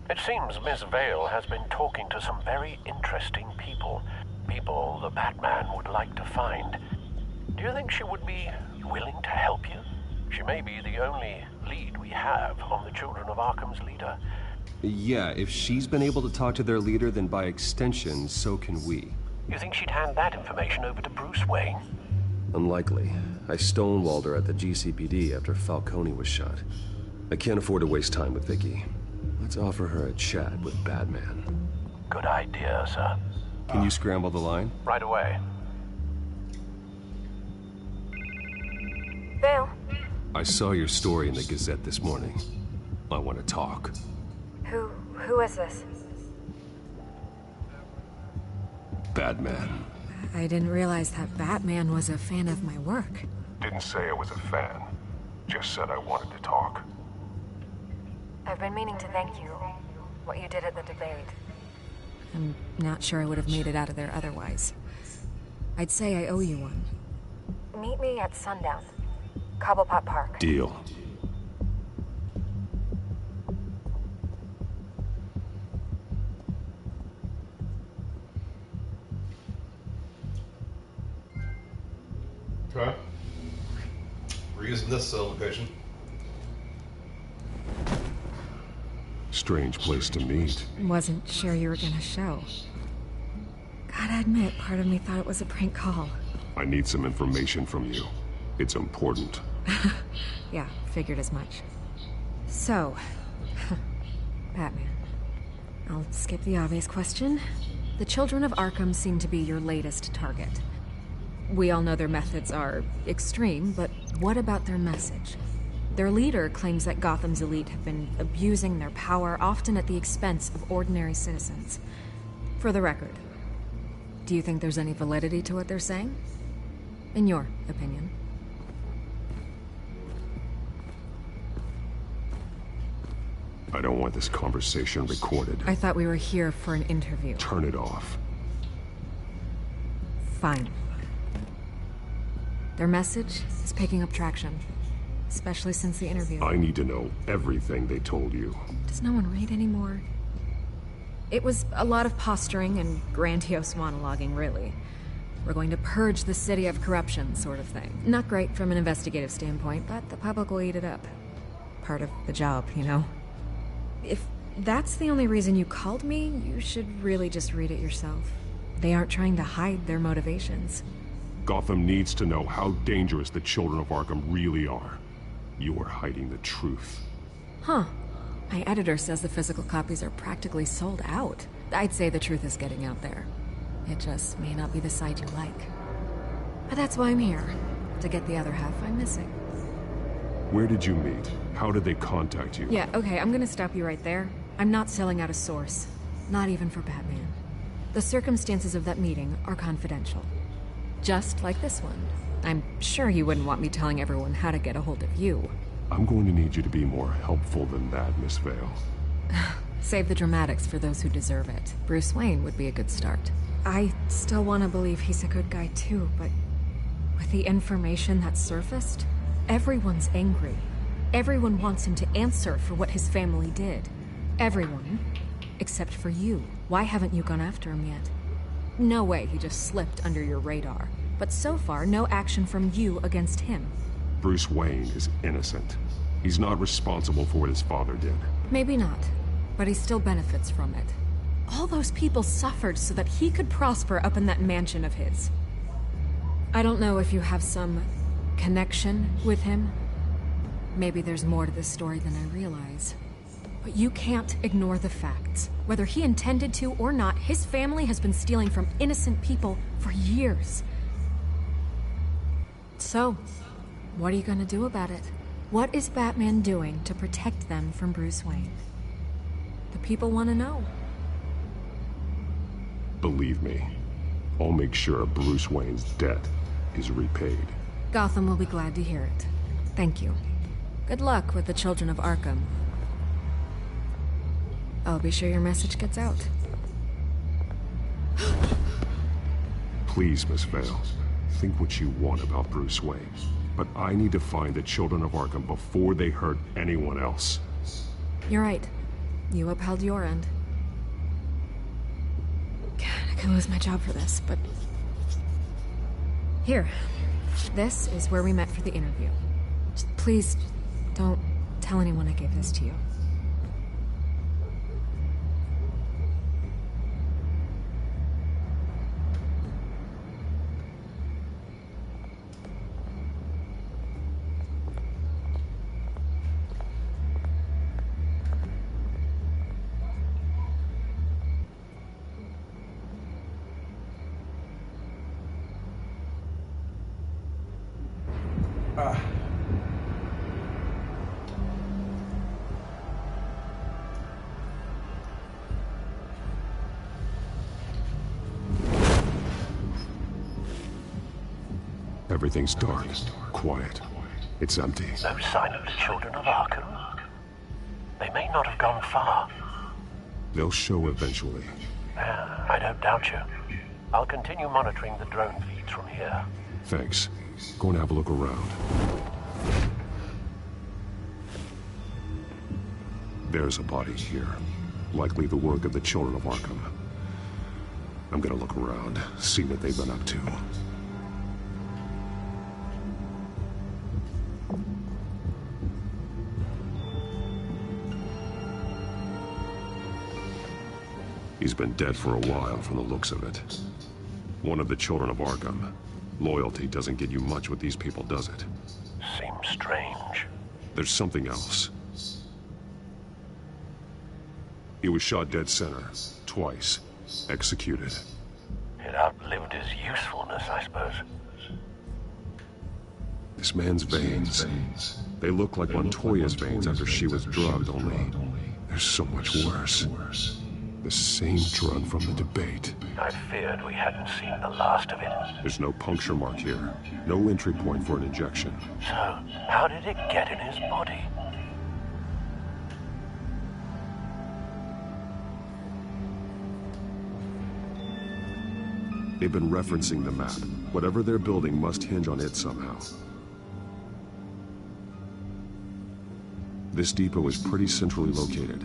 It seems Miss Vale has been talking to some very interesting people. People the Batman would like to find. Do you think she would be willing to help you? She may be the only lead we have on the Children of Arkham's leader. Yeah, if she's been able to talk to their leader, then by extension, so can we. You think she'd hand that information over to Bruce Wayne? Unlikely. I stonewalled her at the GCPD after Falcone was shot. I can't afford to waste time with Vicky. Let's offer her a chat with Batman. Good idea, sir. Can you scramble the line? Right away. Vale? I saw your story in the Gazette this morning. I want to talk. Who is this? Batman. I didn't realize that Batman was a fan of my work. Didn't say I was a fan. Just said I wanted to talk. I've been meaning to thank you. What you did at the debate. I'm not sure I would have made it out of there otherwise. I'd say I owe you one. Meet me at sundown. Cobblepot Park. Deal. Okay. We're using this location. Strange place to meet. Wasn't sure you were gonna show. Gotta admit, part of me thought it was a prank call. I need some information from you. It's important. Yeah, figured as much. So, Batman. I'll skip the obvious question. The Children of Arkham seem to be your latest target. We all know their methods are extreme, but what about their message? Their leader claims that Gotham's elite have been abusing their power, often at the expense of ordinary citizens. For the record, do you think there's any validity to what they're saying? In your opinion? I don't want this conversation recorded. I thought we were here for an interview. Turn it off. Fine. Their message is picking up traction, especially since the interview. I need to know everything they told you. Does no one read anymore? It was a lot of posturing and grandiose monologuing, really. We're going to purge the city of corruption, sort of thing. Not great from an investigative standpoint, but the public will eat it up. Part of the job, you know? If that's the only reason you called me, you should really just read it yourself. They aren't trying to hide their motivations. Gotham needs to know how dangerous the Children of Arkham really are. You are hiding the truth. Huh. My editor says the physical copies are practically sold out. I'd say the truth is getting out there. It just may not be the side you like. But that's why I'm here. To get the other half I'm missing. Where did you meet? How did they contact you? Yeah, okay, I'm gonna stop you right there. I'm not selling out a source. Not even for Batman. The circumstances of that meeting are confidential. Just like this one. I'm sure you wouldn't want me telling everyone how to get a hold of you. I'm going to need you to be more helpful than that, Miss Vale. Save the dramatics for those who deserve it. Bruce Wayne would be a good start. I still want to believe he's a good guy too, but with the information that surfaced, everyone's angry. Everyone wants him to answer for what his family did. Everyone, except for you. Why haven't you gone after him yet? No way he just slipped under your radar. But so far, no action from you against him. Bruce Wayne is innocent. He's not responsible for what his father did. Maybe not, but he still benefits from it. All those people suffered so that he could prosper up in that mansion of his. I don't know if you have some connection with him. Maybe there's more to this story than I realize. But you can't ignore the facts. Whether he intended to or not, his family has been stealing from innocent people for years. So, what are you gonna do about it? What is Batman doing to protect them from Bruce Wayne? The people want to know. Believe me, I'll make sure Bruce Wayne's debt is repaid. Gotham will be glad to hear it. Thank you. Good luck with the Children of Arkham. I'll be sure your message gets out. Please, Miss Vale, think what you want about Bruce Wayne. But I need to find the children of Arkham before they hurt anyone else. You're right. You upheld your end. God, I could lose my job for this, but... Here. This is where we met for the interview. Just please, don't tell anyone I gave this to you. Everything's dark, quiet. It's empty. No sign of the children of Arkham. They may not have gone far. They'll show eventually. I don't doubt you. I'll continue monitoring the drone feeds from here. Thanks. Go and have a look around. There's a body here. Likely the work of the children of Arkham. I'm gonna look around, see what they've been up to. He's been dead for a while from the looks of it. One of the children of Arkham. Loyalty doesn't get you much with these people, does it? Seems strange. There's something else. He was shot dead center, twice, executed. It outlived his usefulness, I suppose. This man's veins, they look like Montoya's veins after she was drugged, only they're so much worse. The same drug from the debate. I feared we hadn't seen the last of it. There's no puncture mark here. No entry point for an injection. So, how did it get in his body? They've been referencing the map. Whatever they're building must hinge on it somehow. This depot is pretty centrally located.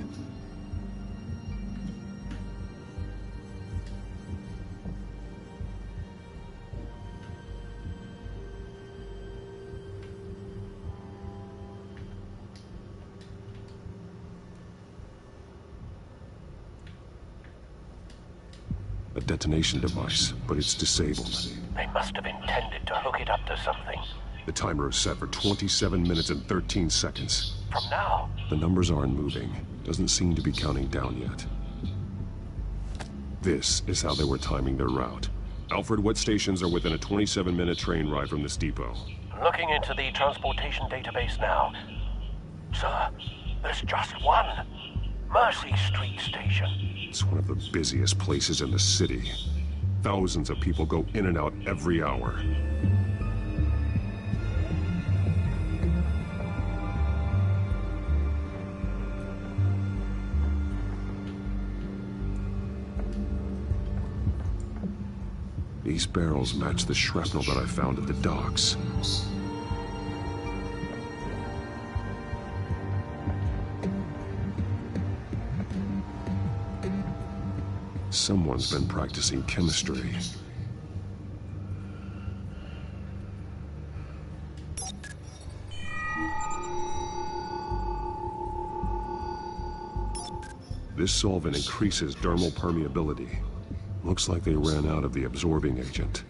A detonation device, but it's disabled. They must have intended to hook it up to something. The timer is set for 27 minutes and 13 seconds. From now? The numbers aren't moving. Doesn't seem to be counting down yet. This is how they were timing their route. Alfred, what stations are within a 27-minute train ride from this depot? Looking into the transportation database now. Sir, there's just one. Mercy Street Station. It's one of the busiest places in the city. Thousands of people go in and out every hour. These barrels match the shrapnel that I found at the docks. Someone's been practicing chemistry. This solvent increases dermal permeability. Looks like they ran out of the absorbing agent.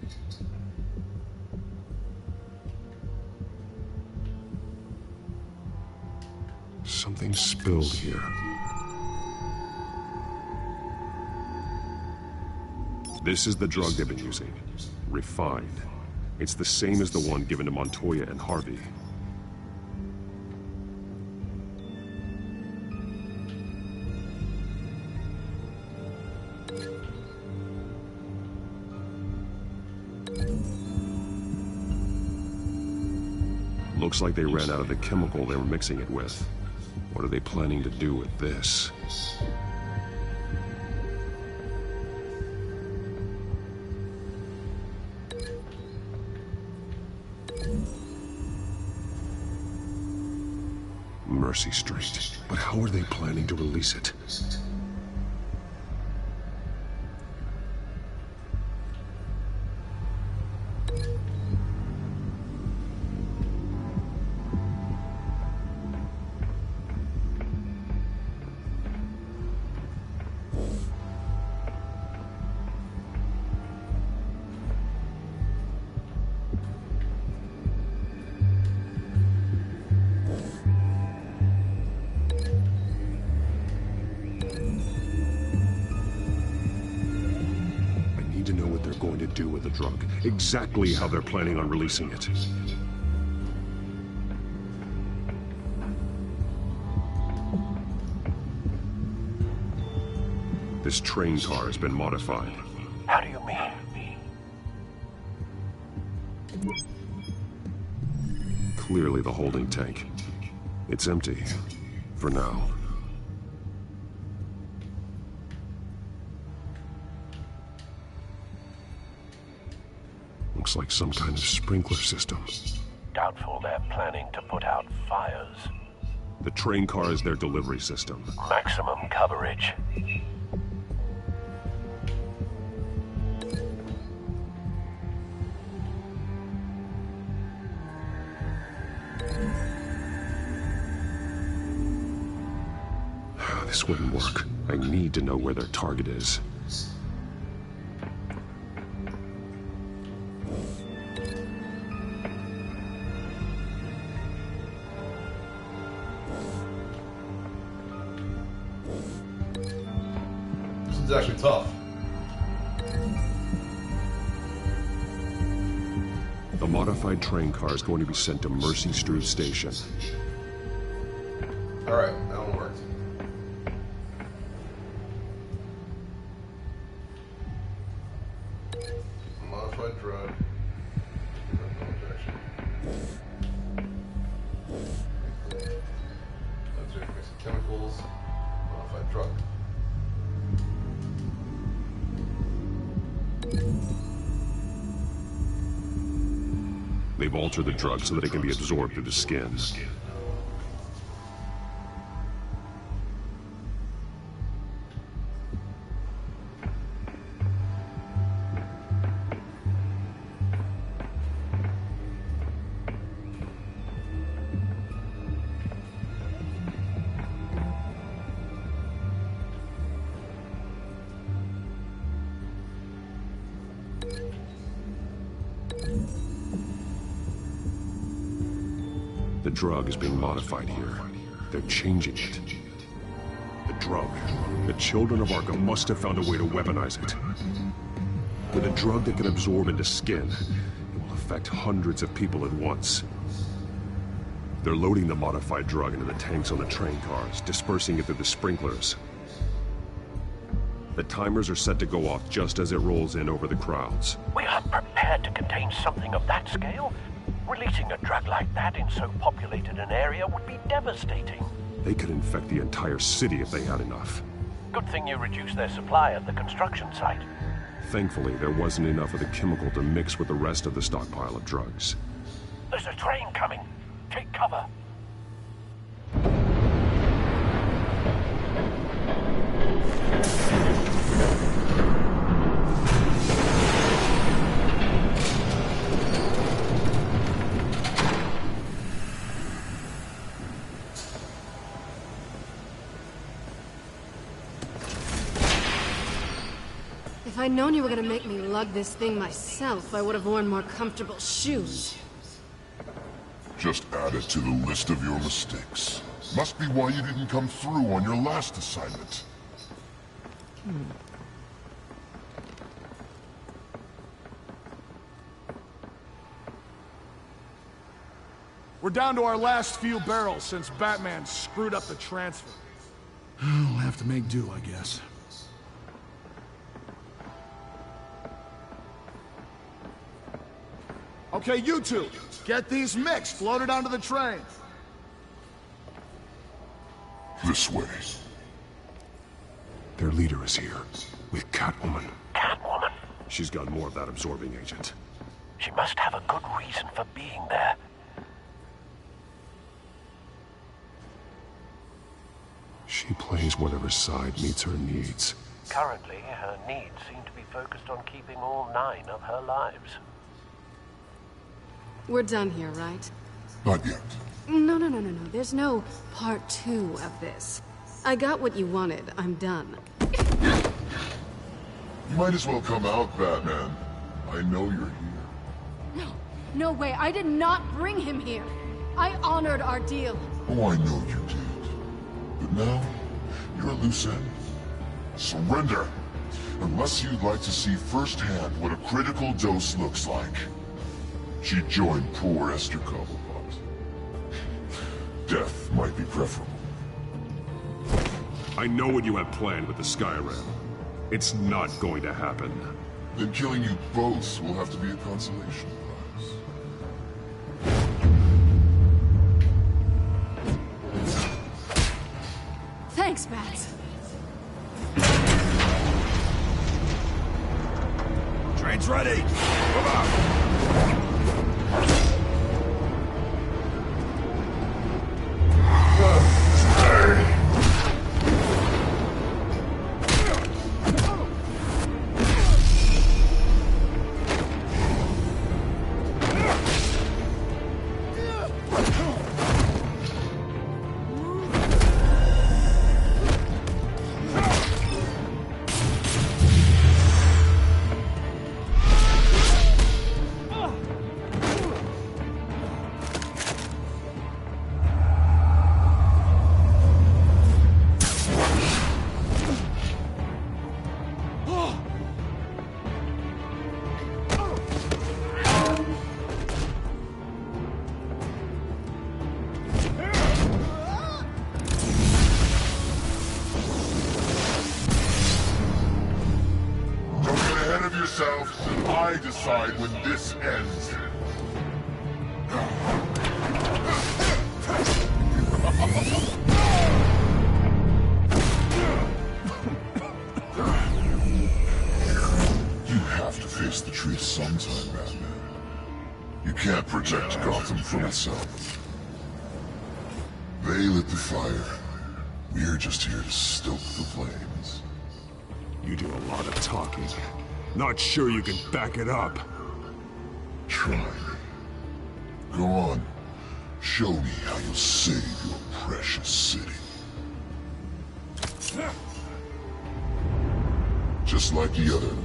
Something spilled here. This is the drug they've been using. Refined. It's the same as the one given to Montoya and Harvey. Looks like they ran out of the chemical they were mixing it with. What are they planning to do with this? Mercy Street. But how are they planning to release it? Do with the drug. Exactly how they're planning on releasing it. This train car has been modified. How do you mean? Clearly the holding tank. It's empty. For now. Looks like some kind of sprinkler system. Doubtful they're planning to put out fires. The train car is their delivery system. Maximum coverage. This wouldn't work. I need to know where their target is. This is actually tough. The modified train car is going to be sent to Mercy Street Station. Alright, that one worked. Modified drug. Chemicals. Modified drug. They've altered the drug so that it can be absorbed through the skin. The drug is being modified here. They're changing it. The drug. The children of Arkham must have found a way to weaponize it. With a drug that can absorb into skin, it will affect hundreds of people at once. They're loading the modified drug into the tanks on the train cars, dispersing it through the sprinklers. The timers are set to go off just as it rolls in over the crowds. We aren't prepared to contain something of that scale. Releasing a drug like that in so populated an area would be devastating. They could infect the entire city if they had enough. Good thing you reduced their supply at the construction site. Thankfully, there wasn't enough of the chemical to mix with the rest of the stockpile of drugs. There's a train coming. Take cover. If I'd known you were gonna make me lug this thing myself, I would have worn more comfortable shoes. Just add it to the list of your mistakes. Must be why you didn't come through on your last assignment. We're down to our last few barrels since Batman screwed up the transfer. We'll have to make do, I guess. Okay, you two, get these mixed, loaded onto the train. This way. Their leader is here, with Catwoman. Catwoman? She's got more of that absorbing agent. She must have a good reason for being there. She plays whatever side meets her needs. Currently, her needs seem to be focused on keeping all 9 of her lives. We're done here, right? Not yet. No. There's no part 2 of this. I got what you wanted. I'm done. You might as well come out, Batman. I know you're here. No way. I did not bring him here. I honored our deal. Oh, I know you did. But now, you're a loose end. Surrender! Unless you'd like to see firsthand what a critical dose looks like. She joined poor Esther Cobblepot. Death might be preferable. I know what you have planned with the Skyrim. It's not going to happen. Then killing you both will have to be a consolation prize. Thanks, Bats. Train's ready! Move out! I decide when this ends. You have to face the truth sometime, Batman. You can't protect Gotham from itself. They lit the fire. We're just here to stoke the flames. You do a lot of talking. Not sure you can back it up. Try me. Go on. Show me how you'll save your precious city. Just like the other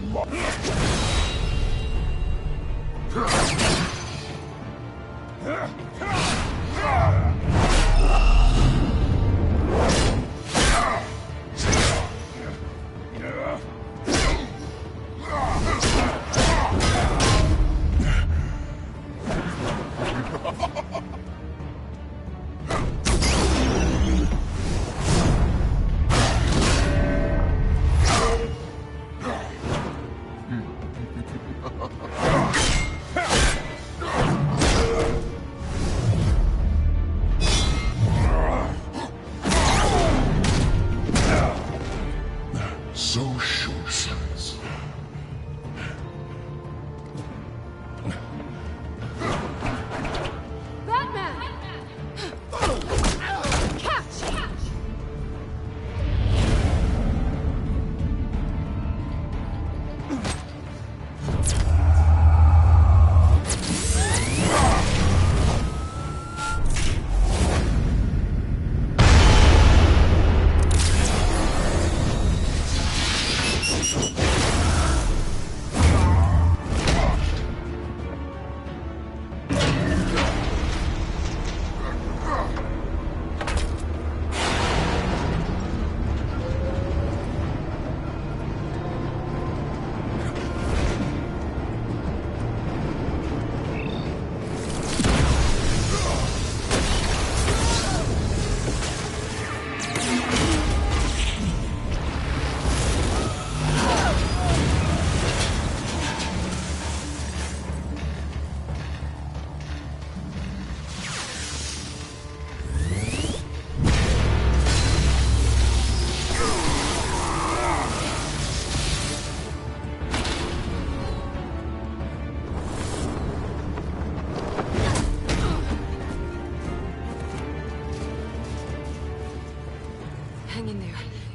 so short sights. Batman! Catch!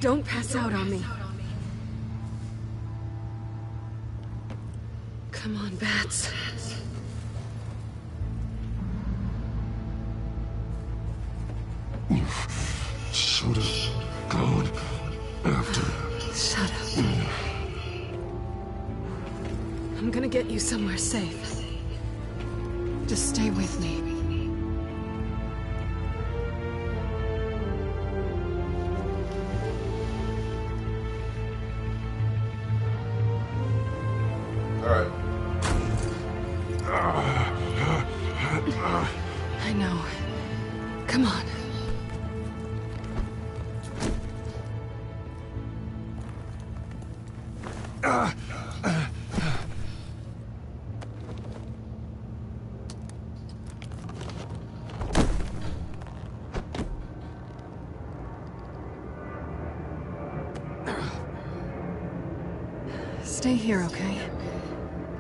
Don't pass out on me. Come on, Bats. You should have gone after. Shut up. I'm gonna get you somewhere safe. Just stay with me. Alright. I know. Come on. Stay here, okay?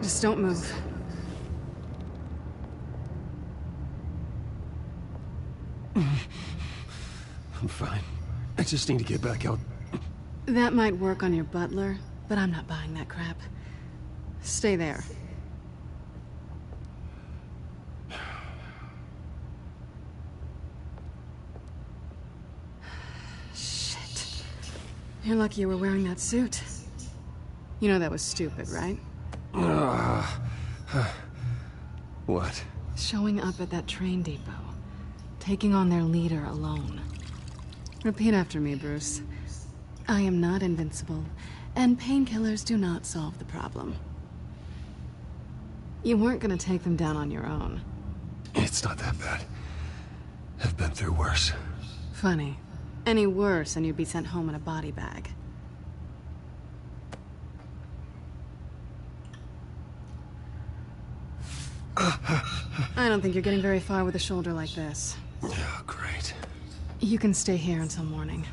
Just don't move. I'm fine. I just need to get back out. That might work on your butler, but I'm not buying that crap. Stay there. Shit. You're lucky you were wearing that suit. You know that was stupid, right? What? Showing up at that train depot. Taking on their leader alone. Repeat after me, Bruce. I am not invincible, and painkillers do not solve the problem. You weren't gonna take them down on your own. It's not that bad. I've been through worse. Funny. Any worse and you'd be sent home in a body bag. I don't think you're getting very far with a shoulder like this. Oh, great. You can stay here until morning.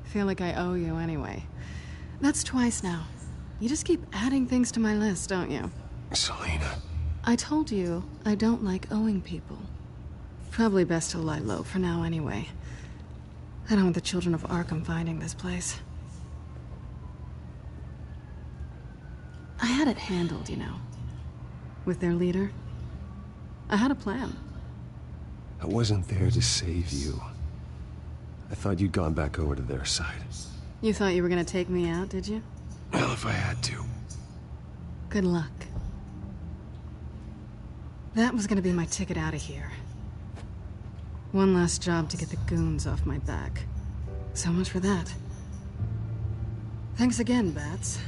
Feel like I owe you anyway. That's twice now. You just keep adding things to my list, don't you? Selina. I told you I don't like owing people. Probably best to lie low for now anyway. I don't want the children of Arkham finding this place. I had it handled, you know. With their leader. I had a plan. I wasn't there to save you. I thought you'd gone back over to their side. You thought you were gonna take me out, did you? Well, if I had to. Good luck. That was gonna be my ticket out of here. One last job to get the goons off my back. So much for that. Thanks again, Bats.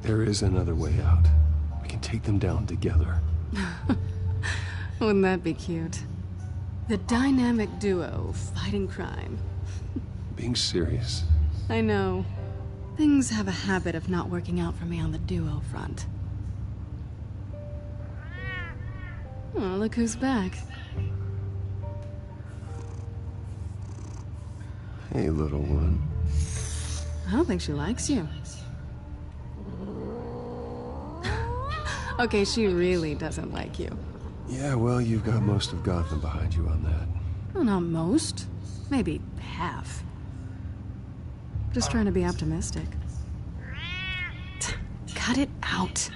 There is another way out. We can take them down together. Wouldn't that be cute? The dynamic duo fighting crime. Being serious. I know. Things have a habit of not working out for me on the duo front. Oh, look who's back. Hey, little one. I don't think she likes you. Okay, she really doesn't like you. Yeah, well, you've got most of Gotham behind you on that. Well, not most. Maybe half. Just trying to be optimistic. Cut it out.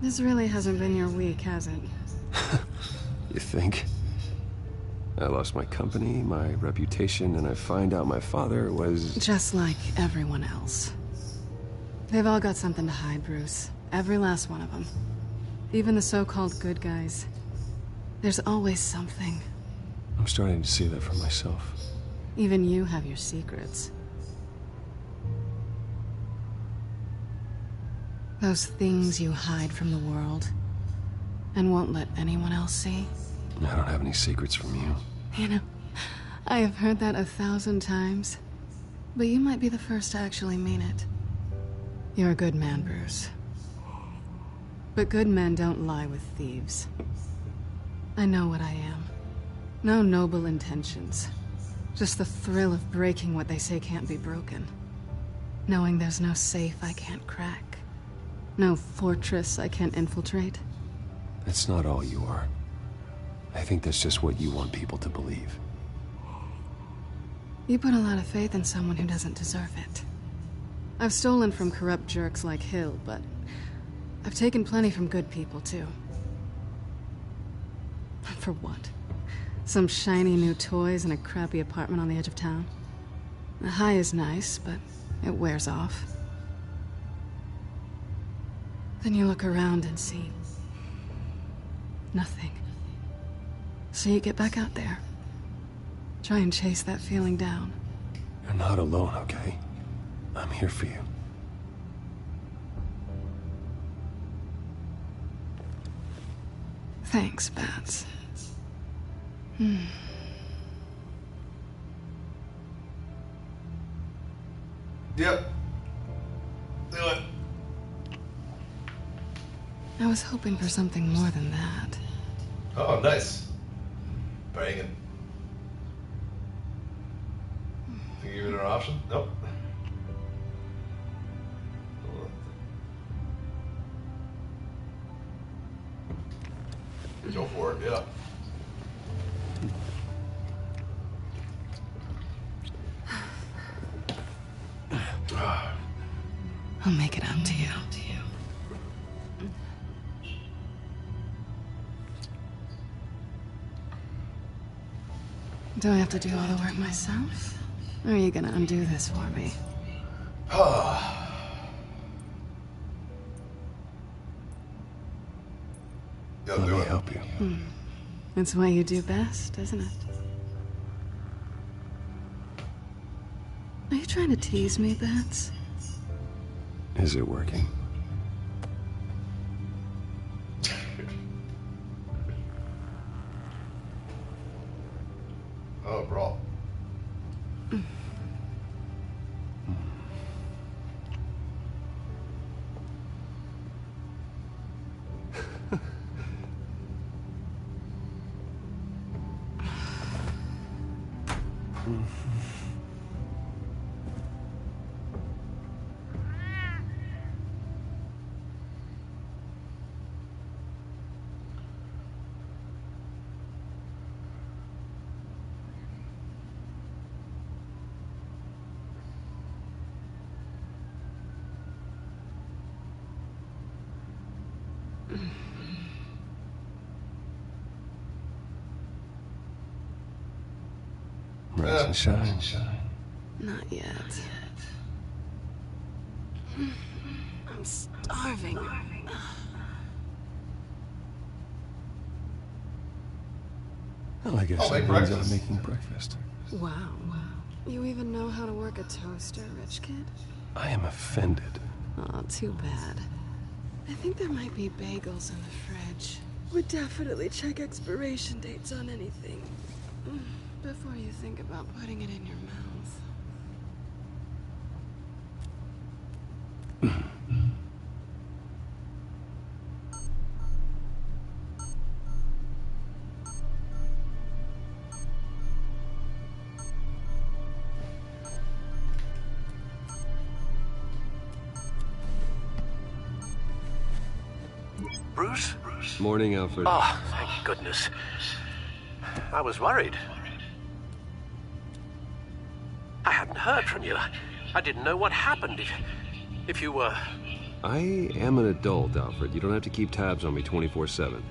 This really hasn't been your week, has it? You think? I lost my company, my reputation, and I find out my father was... Just like everyone else. They've all got something to hide, Bruce. Every last one of them. Even the so-called good guys. There's always something. I'm starting to see that for myself. Even you have your secrets. Those things you hide from the world and won't let anyone else see. I don't have any secrets from you. You know, I have heard that 1,000 times, but you might be the first to actually mean it. You're a good man, Bruce. But good men don't lie with thieves. I know what I am. No noble intentions. Just the thrill of breaking what they say can't be broken. Knowing there's no safe I can't crack. No fortress I can't infiltrate? That's not all you are. I think that's just what you want people to believe. You put a lot of faith in someone who doesn't deserve it. I've stolen from corrupt jerks like Hill, but I've taken plenty from good people, too. For what? Some shiny new toys and a crappy apartment on the edge of town? The high is nice, but it wears off. Then you look around and see nothing. So you get back out there. Try and chase that feeling down. You're not alone, okay? I'm here for you. Thanks, Bats. Yep. Do it. I was hoping for something more than that. Oh, nice. Banging. Think you give it an option? Nope. Go for it, yeah. I'll make it up to you. Do I have to do all the work myself? Or are you gonna undo this for me? Let me help you. It's what you do best, isn't it? Are you trying to tease me, Bats? Is it working? Oh, bro. Rise and shine. Not yet. I'm starving. Well, I guess everyone's out making breakfast. Wow. You even know how to work a toaster, rich kid? I am offended. Oh, too bad. I think there might be bagels in the fridge. Would definitely check expiration dates on anything. Before you think about putting it in your mouth. Bruce? Morning, Alfred. Oh, thank goodness. I was worried. I hadn't heard from you. I didn't know what happened. If you were... I am an adult, Alfred. You don't have to keep tabs on me 24/7.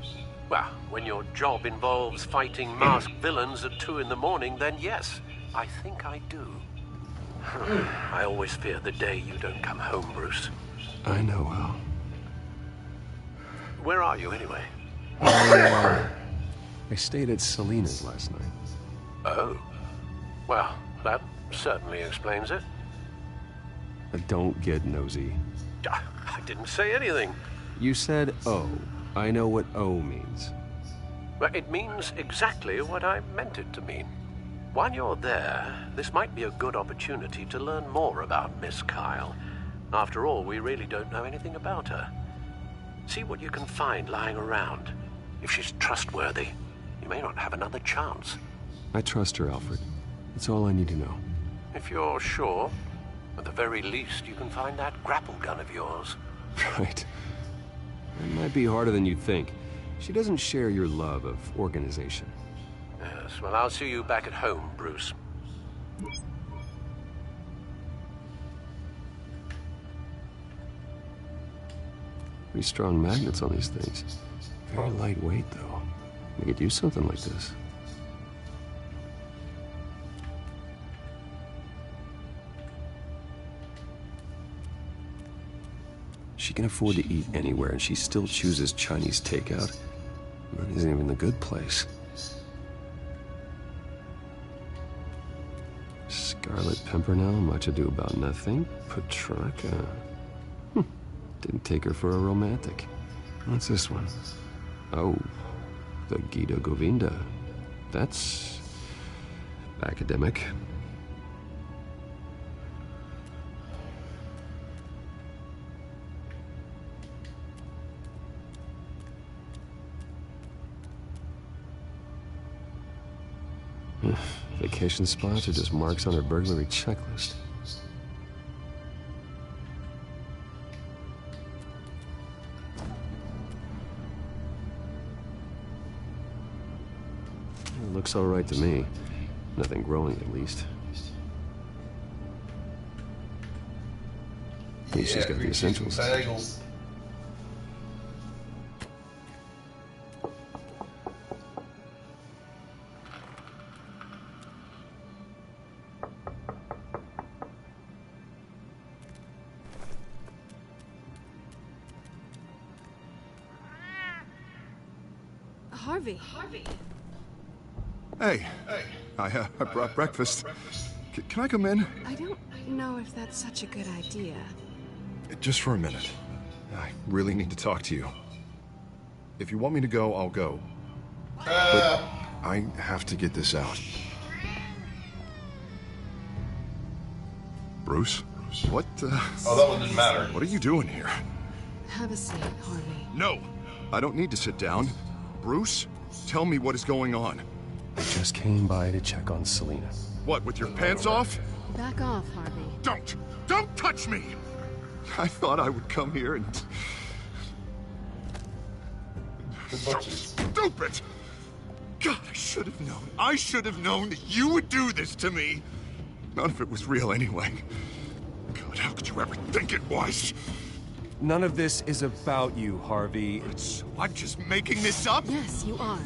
Well, when your job involves fighting masked villains at 2 in the morning, then yes, I think I do. I always fear the day you don't come home, Bruce. I know, Al. Where are you, anyway? I stayed at Selena's last night. Oh. Well, that certainly explains it. Don't get nosy. I didn't say anything. You said O. I know what O means. Well, it means exactly what I meant it to mean. While you're there, this might be a good opportunity to learn more about Miss Kyle. After all, we really don't know anything about her. See what you can find lying around. If she's trustworthy, you may not have another chance. I trust her, Alfred. That's all I need to know. If you're sure, at the very least, you can find that grapple gun of yours. Right. It might be harder than you think. She doesn't share your love of organization. Yes, well, I'll see you back at home, Bruce. Pretty strong magnets on these things. Very lightweight, though. We could use something like this. She can afford to eat anywhere, and she still chooses Chinese takeout. That isn't even the good place. Scarlet Pimpernel, much ado about nothing. Petrarca. Didn't take her for a romantic. What's this one? Oh, the Gita Govinda. That's academic. Vacation spots are just marks on her burglary checklist. It looks all right to me. Nothing growing, at least. At least she's got the essentials. Harvey. Hey. I brought breakfast. Can I come in? I don't know if that's such a good idea. Just for a minute. I really need to talk to you. If you want me to go, I'll go. But I have to get this out. Bruce? What Oh, that one didn't matter. What are you doing here? Have a seat, Harvey. No! I don't need to sit down. Bruce, tell me what is going on. I just came by to check on Selina. What, with your pants off? Back off, Harvey. Don't touch me! I thought I would come here and... So stupid! God, I should have known. I should have known that you would do this to me. None of it was real anyway. God, how could you ever think it was? None of this is about you, Harvey. So I'm just making this up? Yes, you are.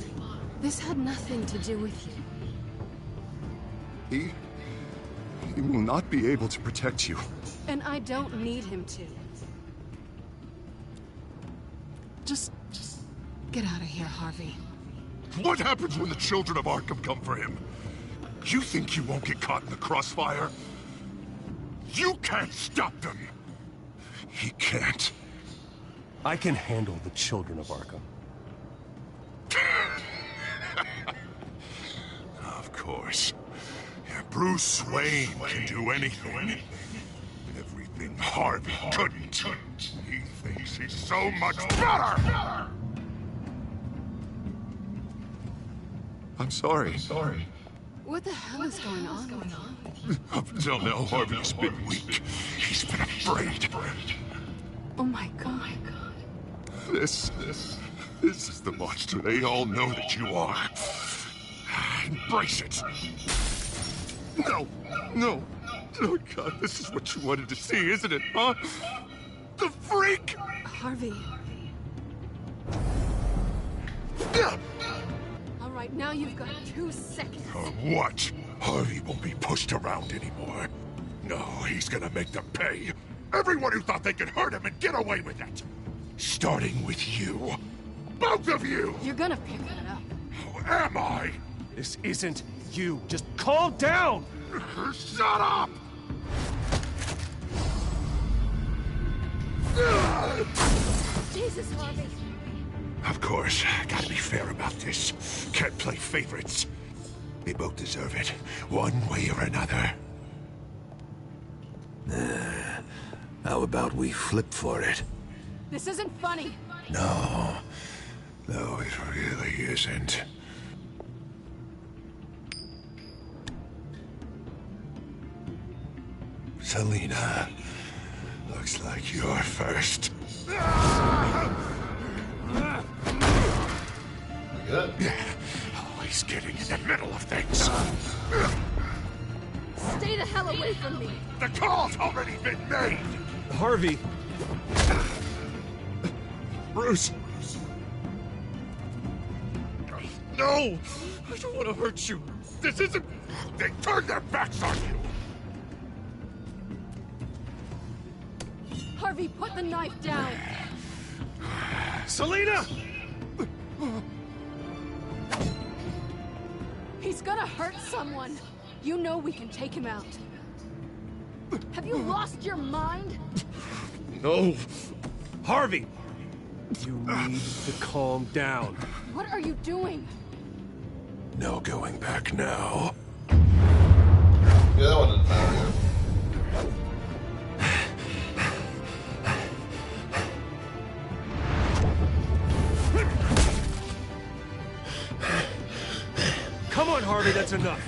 This had nothing to do with you. He will not be able to protect you. And I don't need him to. Just get out of here, Harvey. What happens when the children of Arkham come for him? You think you won't get caught in the crossfire? You can't stop them! He can't. I can handle the children of Arkham. Of course. Yeah, Bruce Wayne can do anything. Everything Harvey couldn't. He thinks he's so much better! I'm sorry. What the hell is going on with you? Up until now, Harvey's been weak. He's been afraid. Oh my God. This is the monster they all know that you are. Embrace it. No. Oh God, this is what you wanted to see, isn't it, huh? The freak! Harvey. All right, now you've got 2 seconds. What? Harvey won't be pushed around anymore. No, he's gonna make them pay. Everyone who thought they could hurt him and get away with it. Starting with you. Both of you! You're gonna pick that up. Who am I? This isn't you. Just calm down! Shut up! Jesus, Harvey. Of course, gotta be fair about this. Can't play favorites. They both deserve it, one way or another. How about we flip for it? This isn't funny. No, it really isn't. Selina, looks like you're first. Good. Always getting in the middle of things. Stay the hell away from me! The call's already been made! Harvey! Bruce! No! I don't want to hurt you. This isn't... They turned their backs on you! Harvey, put the knife down! Selina! He's gonna hurt someone! You know we can take him out. Have you lost your mind? No! Harvey! You need to calm down. What are you doing? No going back now. Yeah, that one didn't matter. Come on, Harvey, that's enough.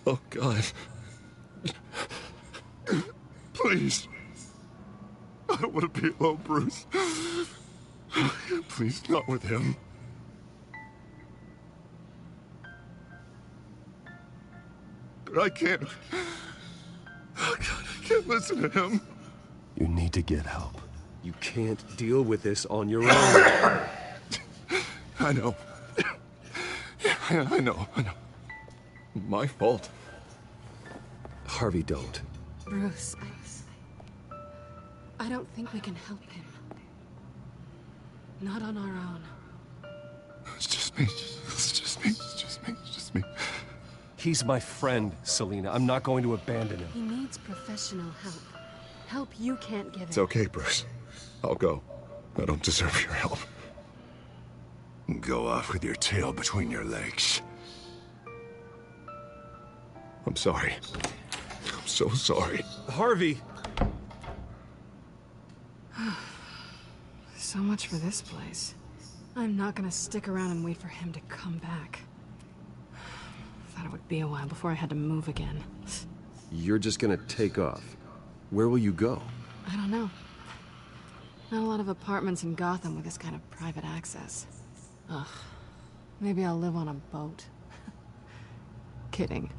Oh, God. Please. I don't want to be alone, Bruce. Please, not with him. I can't. Oh, God, I can't listen to him. You need to get help. You can't deal with this on your own. I know. I know. My fault. Harvey, don't. Bruce, I don't think we can help him. Not on our own. It's just me. He's my friend, Selina. I'm not going to abandon him. He needs professional help. Help you can't give him. It's okay, Bruce. I'll go. I don't deserve your help. Go off with your tail between your legs. I'm sorry. I'm so sorry. Harvey! So much for this place. I'm not gonna stick around and wait for him to come back. Thought it would be a while before I had to move again. You're just gonna take off. Where will you go? I don't know. Not a lot of apartments in Gotham with this kind of private access. Ugh. Maybe I'll live on a boat. Kidding.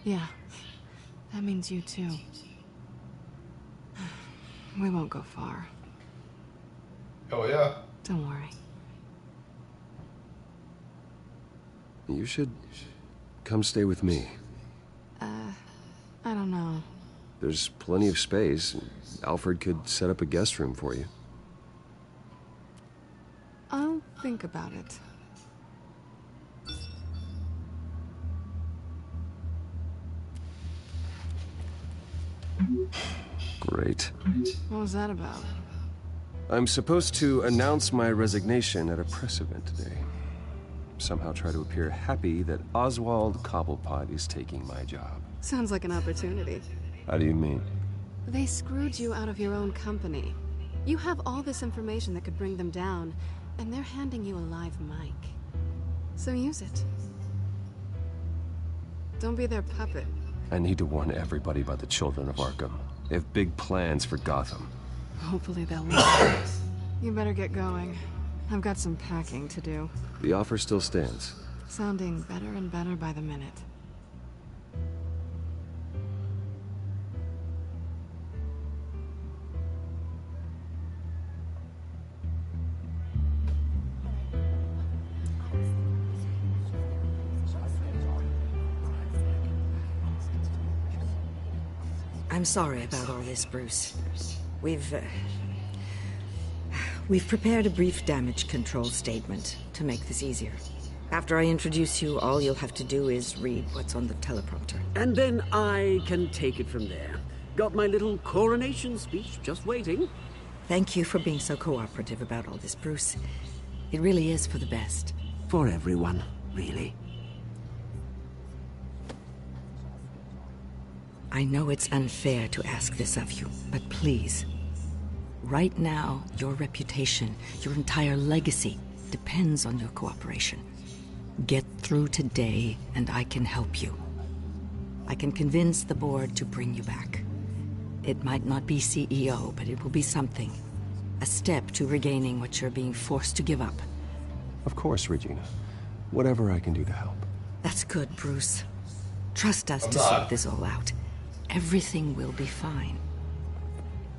Yeah. That means you too. We won't go far. Oh, yeah. Don't worry. You should come stay with me. I don't know. There's plenty of space. Alfred could set up a guest room for you. I'll think about it. Great. What was that about? I'm supposed to announce my resignation at a press event today. Somehow try to appear happy that Oswald Cobblepot is taking my job. Sounds like an opportunity. How do you mean? They screwed you out of your own company. You have all this information that could bring them down, and they're handing you a live mic. So use it. Don't be their puppet. I need to warn everybody about the children of Arkham. They have big plans for Gotham. Hopefully they'll listen. You better get going. I've got some packing to do. The offer still stands. Sounding better and better by the minute. I'm sorry about all this, Bruce. We've prepared a brief damage control statement to make this easier. After I introduce you, all you'll have to do is read what's on the teleprompter. And then I can take it from there. Got my little coronation speech just waiting. Thank you for being so cooperative about all this, Bruce. It really is for the best. For everyone, really. I know it's unfair to ask this of you, but please, right now, your reputation, your entire legacy, depends on your cooperation. Get through today, and I can help you. I can convince the board to bring you back. It might not be CEO, but it will be something. A step to regaining what you're being forced to give up. Of course, Regina. Whatever I can do to help. That's good, Bruce. Trust us to not. sort this all out. Everything will be fine.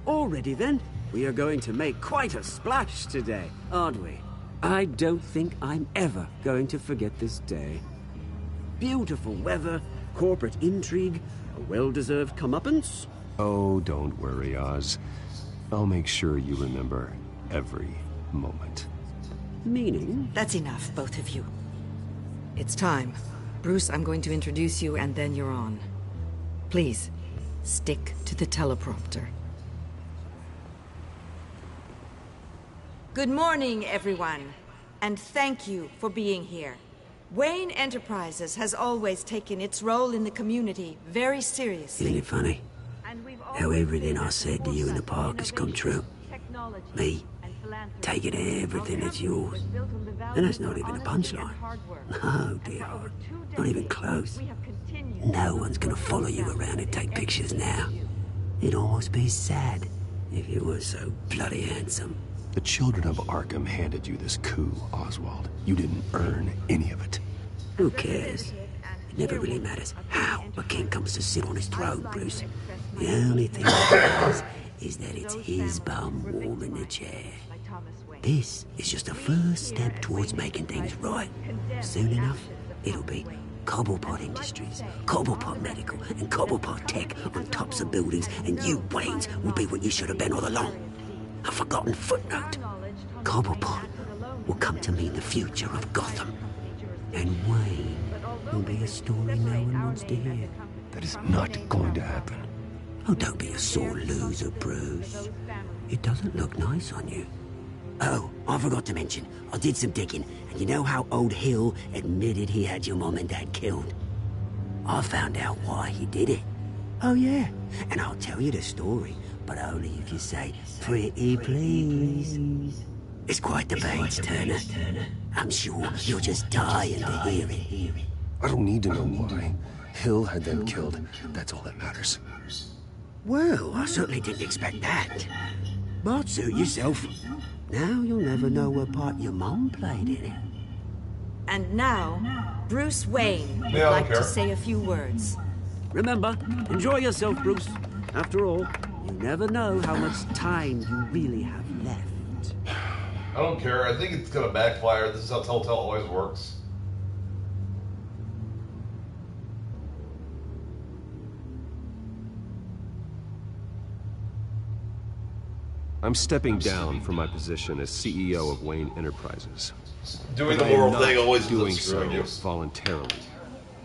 Already then, we are going to make quite a splash today, aren't we? I don't think I'm ever going to forget this day. Beautiful weather, corporate intrigue, a well-deserved comeuppance. Oh, don't worry, Oz. I'll make sure you remember every moment. Meaning? That's enough, both of you. It's time. Bruce, I'm going to introduce you, and then you're on. Please, stick to the teleprompter. Good morning, everyone, and thank you for being here. Wayne Enterprises has always taken its role in the community very seriously. Isn't it funny? How everything I said to you in the park has come true. Me, taking everything that's yours. And that's not even a punchline. No, dear heart. Not even close. No one's gonna follow you around and take pictures now. It'd almost be sad if you were so bloody handsome. The children of Arkham handed you this coup, Oswald. You didn't earn any of it. Who cares? It never really matters how a king comes to sit on his throne, Bruce. The only thing that matters is that it's his bum warming the chair. This is just a first step towards making things right. Soon enough, it'll be Cobblepot Industries, Cobblepot Medical, and Cobblepot Tech on tops of buildings, and you, Waynes, will be what you should have been all along. A forgotten footnote. Cobblepot will come to mean the future of Gotham. And Wayne will be a story no one wants to hear. That is not going to happen. Oh, don't be a sore loser, Bruce. It doesn't look nice on you. Oh, I forgot to mention, I did some digging, and you know how old Hill admitted he had your mom and dad killed? I found out why he did it. Oh, yeah, and I'll tell you the story, but only if you say, pretty please. It's quite the page, Turner. I'm sure you're just dying to hear it. I don't need to know why. Hill had them killed. That's all that matters. Well, I certainly didn't expect that. But suit yourself. Now you'll never know what part your mom played in it. And now, Bruce Wayne would Yeah, I like don't to care. say a few words. Remember, enjoy yourself, Bruce. After all, you never know how much time you really have left. I don't care. I think it's gonna backfire. This is how Telltale always works. I'm stepping down from my position as CEO of Wayne Enterprises. Doing But the I am moral not thing always doing ends up so screwing you. voluntarily.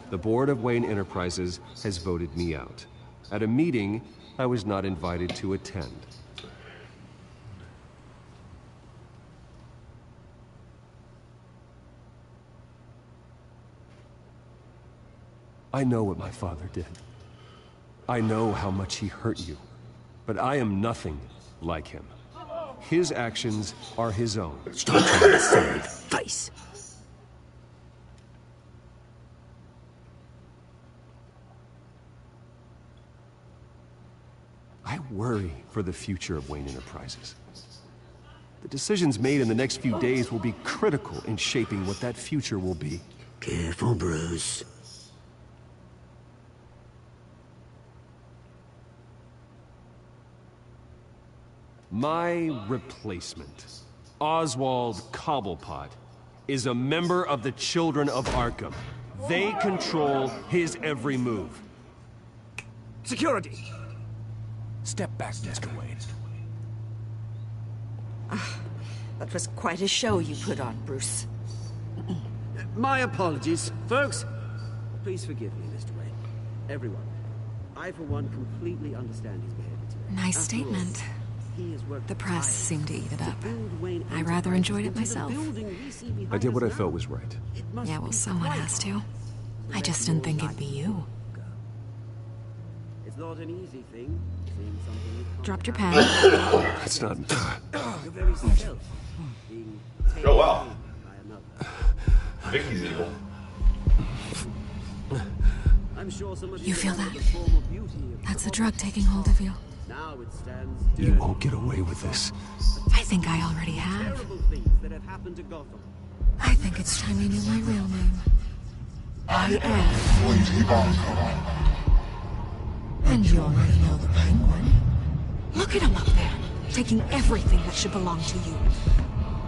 The board of Wayne Enterprises has voted me out at a meeting I was not invited to attend. I know what my father did. I know how much he hurt you, but I am nothing like him. His actions are his own. Stop trying to save face. I worry for the future of Wayne Enterprises. The decisions made in the next few days will be critical in shaping what that future will be. Careful, Bruce. My replacement, Oswald Cobblepot, is a member of the Children of Arkham. They control his every move. Security! Step back, Mr. Wayne. That was quite a show you put on, Bruce. My apologies, folks. Please forgive me, Mr. Wayne. Everyone. I, for one, completely understand his behavior today. Nice After all, statement. he has worked The press tirelessly seemed to eat it to up. build Wayne I rather Enterprises enjoyed it into the myself. building we see behind I did what I us felt now. was right. It must Yeah, well, be someone quite has to. hard I let just didn't your think it'd be life you. go. It's not an easy thing. Seeing something you can't Dropped your have. pen. That's not... Your very self being taken Oh, wow. away by another. Vicky's evil. I'm sure some of You feel remember that? the form of beauty of That's the the drug taking hold of you. Now it stands You won't get away with this. I think I already have. terrible things that have happened to Gotham. I think it's time you knew my real name. I am Lady Arkham. And you already know the Penguin. Look at him up there, taking everything that should belong to you.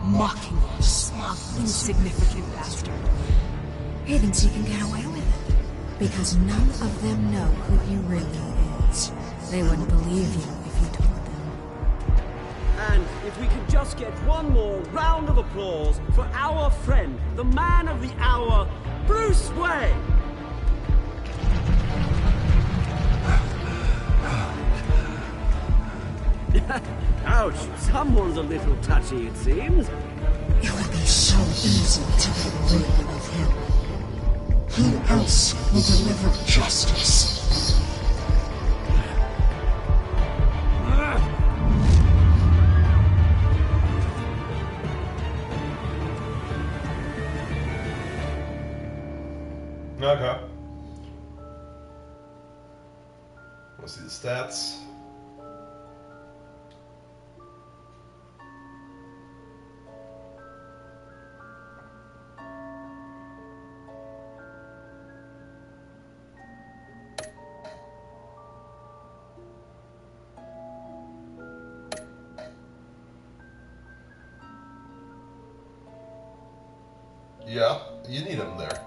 Mocking you, smug, insignificant bastard. He thinks he can get away with it. Because none of them know who he really is. They wouldn't believe you if you told them. And if we could just get one more round of applause for our friend, the man of the hour, Bruce Wayne. Ouch, someone's a little touchy, it seems. It would be so easy to get rid of him. Who else will deliver justice? Okay. Let's see the stats. Yeah, you need them there.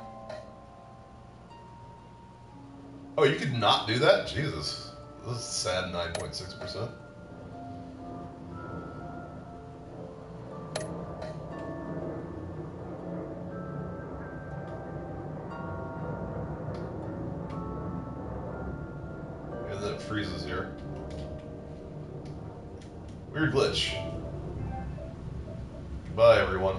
Oh, you could not do that? Jesus. This is sad 9.6%. And then it freezes here. Weird glitch. Goodbye, everyone.